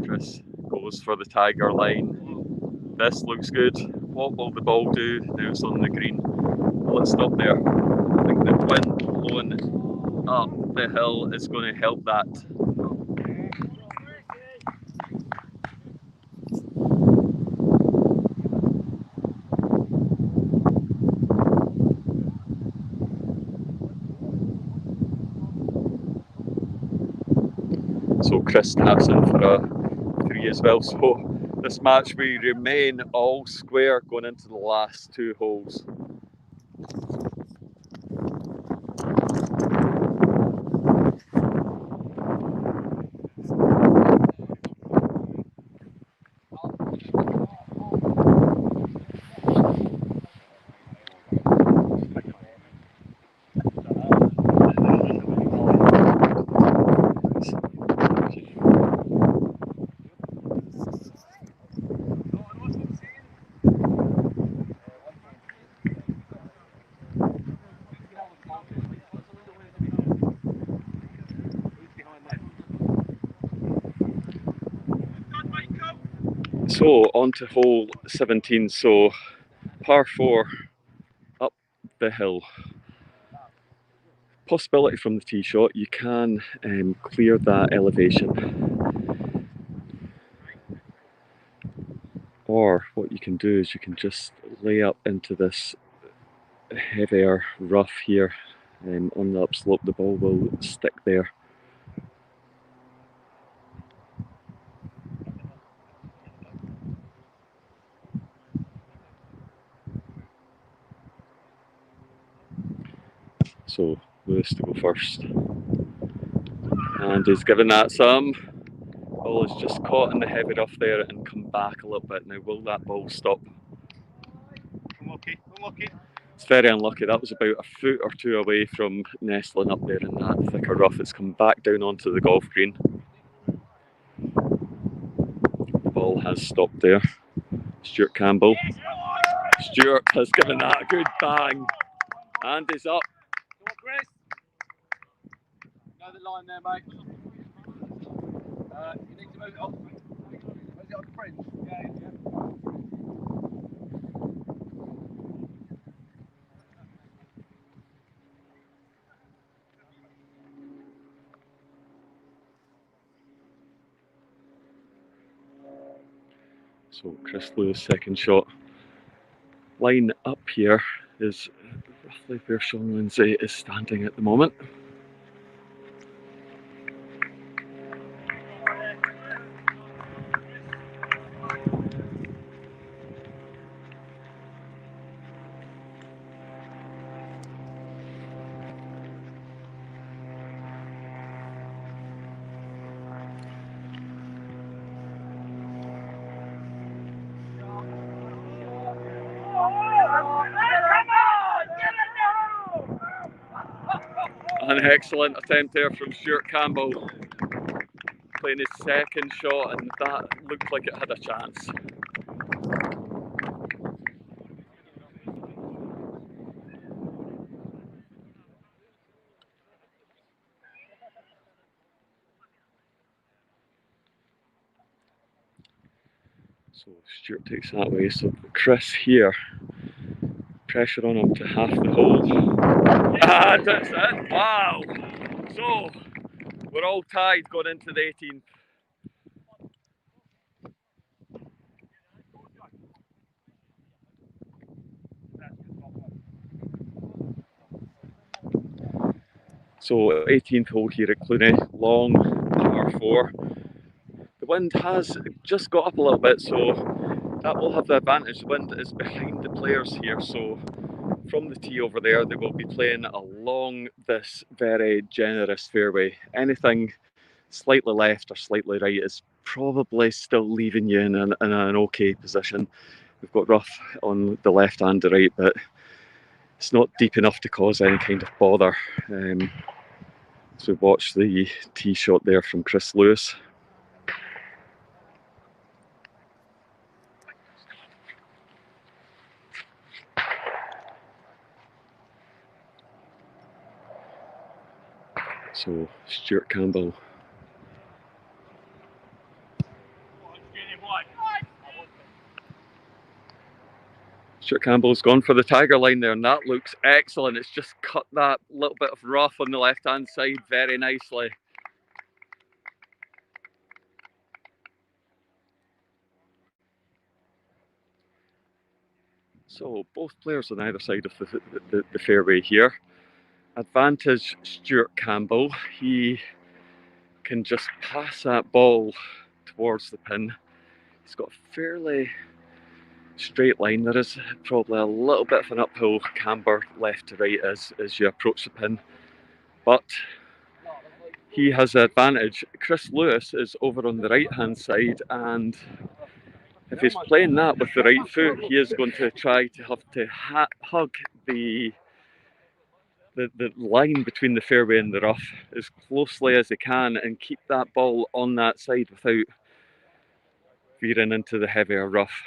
Chris goes for the tiger line. This looks good. What will the ball do? Now it's on the green. Will it stop there? I think the wind blowing up the hill is going to help that. So Chris taps in for a 3 as well. So this match, we remain all square going into the last 2 holes. So on to hole 17, so par 4 up the hill. Possibility from the tee shot, you can clear that elevation. Or what you can do is you can just lay up into this heavier rough here on the upslope. The ball will stick there. So Lewis to go first. And he's given that some. Ball is just caught in the heavy rough there and come back a little bit. Now will that ball stop? Unlucky, unlucky. It's very unlucky. That was about a foot or two away from nestling up there in that thicker rough. It's come back down onto the golf green. The ball has stopped there. Stuart Campbell. Stuart has given that a good bang. And he's up. Come on, Chris. Know the line there, mate. You need to move it off. Where's it on the fringe? Yeah. So Chris Lewis' second shot. Line up here is roughly where Sean Lindsay is standing at the moment. An excellent attempt there from Stuart Campbell, playing his second shot, and that looked like it had a chance. So Stuart takes that way, so Chris here, pressure on him to half the hole. And that's it, wow! So, we're all tied going into the 18th. So 18th hole here at Clooney, long par 4. The wind has just got up a little bit, so that will have the advantage. The wind is behind the players here, so from the tee over there, they will be playing along this very generous fairway. Anything slightly left or slightly right is probably still leaving you in an okay position. We've got rough on the left and the right, but it's not deep enough to cause any kind of bother. So watch the tee shot there from Chris Lewis. So Stuart Campbell. Stuart Campbell's gone for the tiger line there, and that looks excellent. It's just cut that little bit of rough on the left-hand side very nicely. So both players on either side of the fairway here. Advantage Stuart Campbell. He can just pass that ball towards the pin. He's got a fairly straight line. There is probably a little bit of an uphill camber left to right as you approach the pin, but he has the advantage. Chris Lewis is over on the right hand side, and if he's playing that with the right foot, he is going to try to have to hug the line between the fairway and the rough as closely as he can and keep that ball on that side without veering into the heavier rough.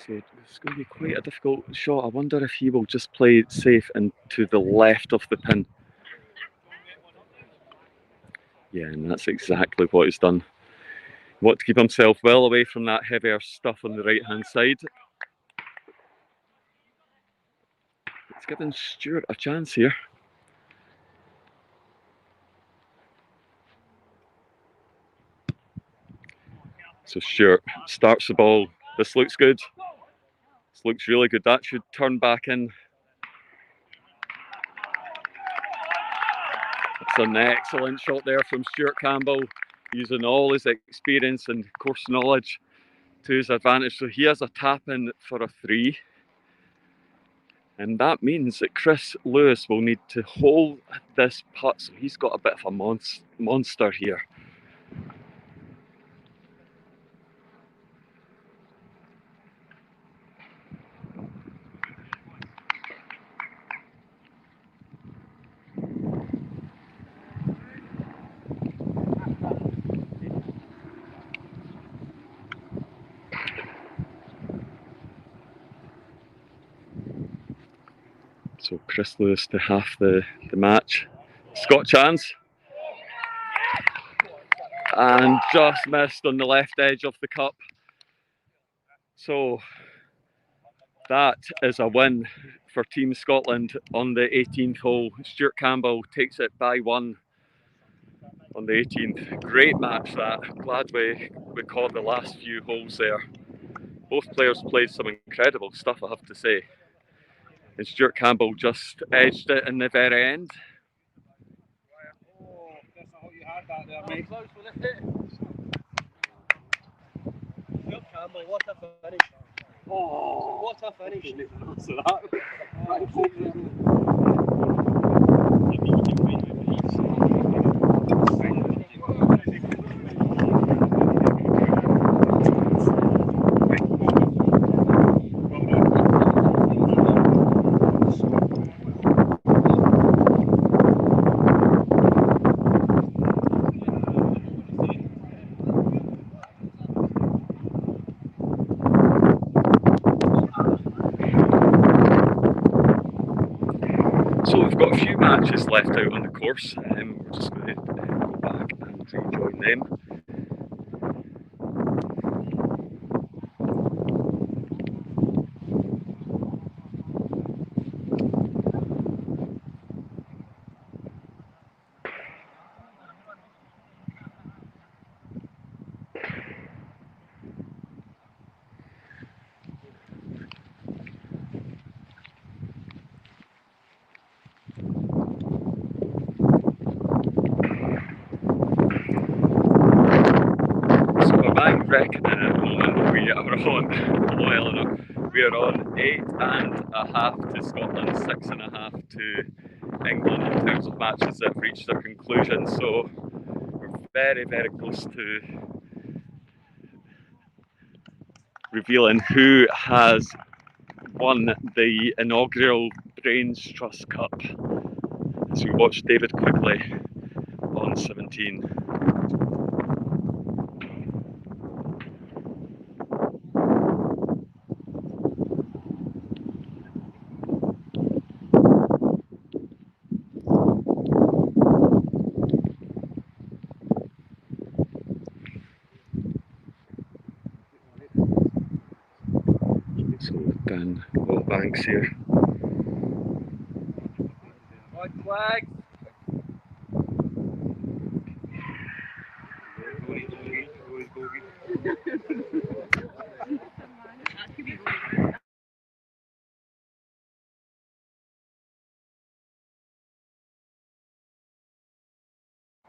So it's going to be quite a difficult shot. I wonder if he will just play it safe and to the left of the pin. Yeah, and that's exactly what he's done. Want to keep himself well away from that heavier stuff on the right hand side. It's giving Stuart a chance here. So Stuart starts the ball. This looks good. This looks really good. That should turn back in. It's an excellent shot there from Stuart Campbell, using all his experience and course knowledge to his advantage. So he has a tap in for a 3. And that means that Chris Lewis will need to hold this putt. So he's got a bit of a monster here. So Chris Lewis to half the match. Scott chance. And just missed on the left edge of the cup. So that is a win for Team Scotland on the 18th hole. Stuart Campbell takes it by 1 on the 18th. Great match that. Glad we caught the last few holes there. Both players played some incredible stuff, I have to say. And Stuart Campbell just edged it in the very end. Oh, that's not what you had back there, mate. Close with it. Stuart Campbell, what a finish. Oh, what a finish. Got a few matches left out on the course. We're just going to go back and rejoin them. Reckoning at the moment, we are on 8.5 to Scotland, 6.5 to England in terms of matches that have reached their conclusion. So we're very, very close to revealing who has won the inaugural Brainstrust Cup as we watch David Quigley on 17. Dan Wallbanks here. White flag.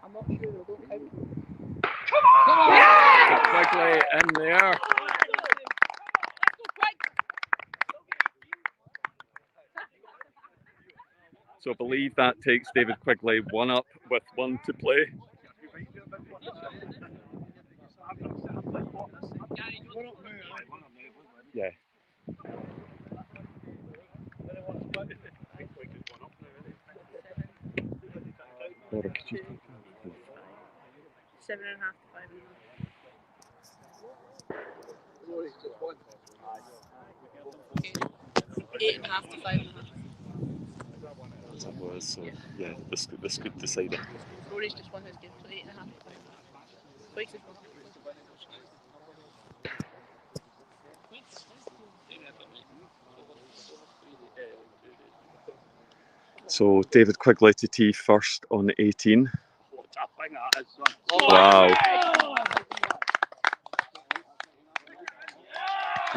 I'm not sure, I don't count. Come on! Yeah! Quigley in there. So I believe that takes David Quigley 1 up with 1 to play. Yeah. Rory, could you 7.5 to 5.5. 8.5 to 5.5. That was, so yeah, this could decide it. Rory's just won his game, so 8.5 to 5.5. So David Quigley to tee first on the 18. What a thing that is, son. Wow.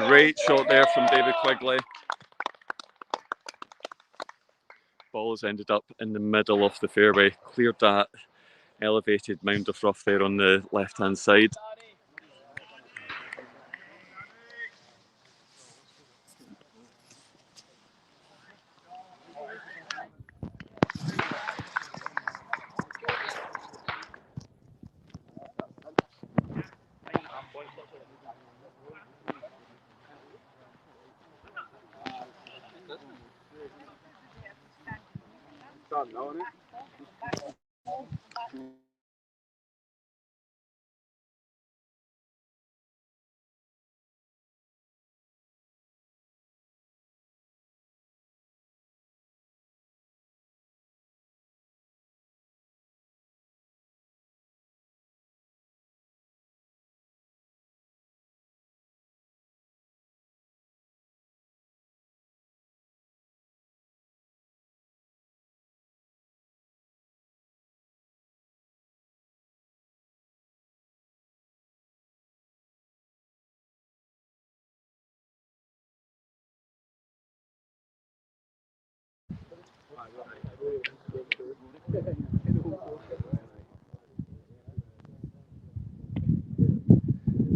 Great shot there from David Quigley. Ball has ended up in the middle of the fairway. Cleared that elevated mound of rough there on the left-hand side. Done now, isn't it?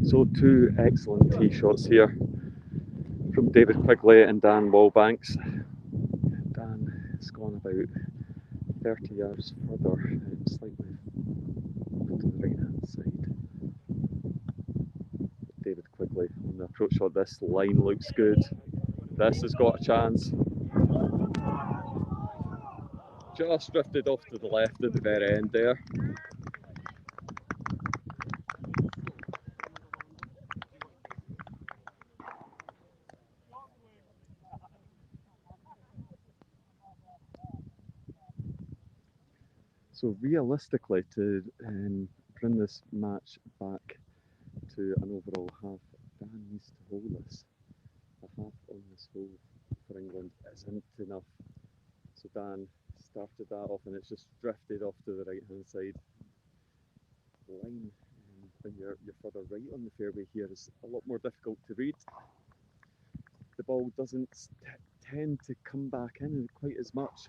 So two excellent tee shots here from David Quigley and Dan Wallbanks. Dan has gone about 30 yards further, slightly to the right hand side. David Quigley on the approach shot. This line looks good. This has got a chance. Just drifted off to the left at the very end there. So realistically, to bring this match back to an overall half, Dan needs to hold this. A half on this hole for England isn't enough. So Dan started that off and it's just drifted off to the right hand side. The line when you're further right on the fairway here is a lot more difficult to read. The ball doesn't tend to come back in quite as much.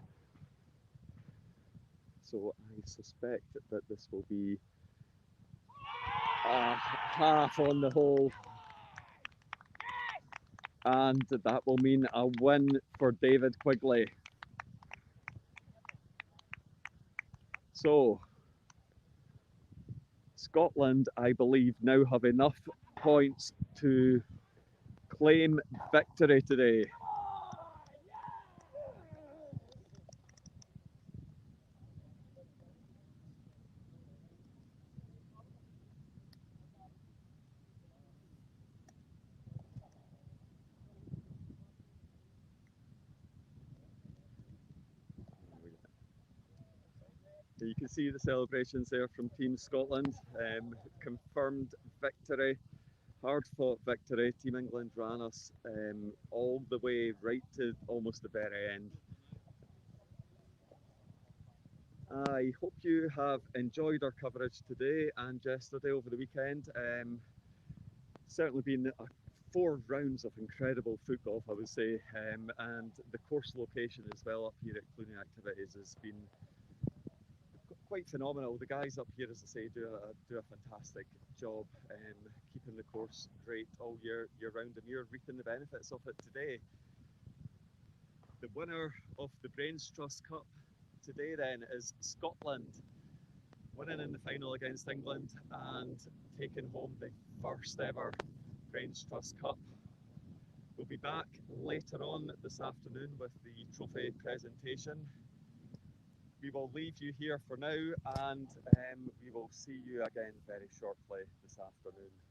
So I suspect that this will be a half on the hole. And that will mean a win for David Quigley. So, Scotland, I believe, now have enough points to claim victory today. You can see the celebrations there from Team Scotland. Confirmed victory, hard fought victory. Team England ran us all the way right to almost the very end. I hope you have enjoyed our coverage today and yesterday over the weekend. Certainly been 4 rounds of incredible foot golf, I would say, and the course location as well up here at Clooney Activities has been quite phenomenal. The guys up here, as I say, do a fantastic job keeping the course great all year round, and you're reaping the benefits of it today. The winner of the Brainstrust Cup today then is Scotland, winning in the final against England and taking home the first ever Brainstrust Cup. We'll be back later on this afternoon with the trophy presentation. We will leave you here for now, and we will see you again very shortly this afternoon.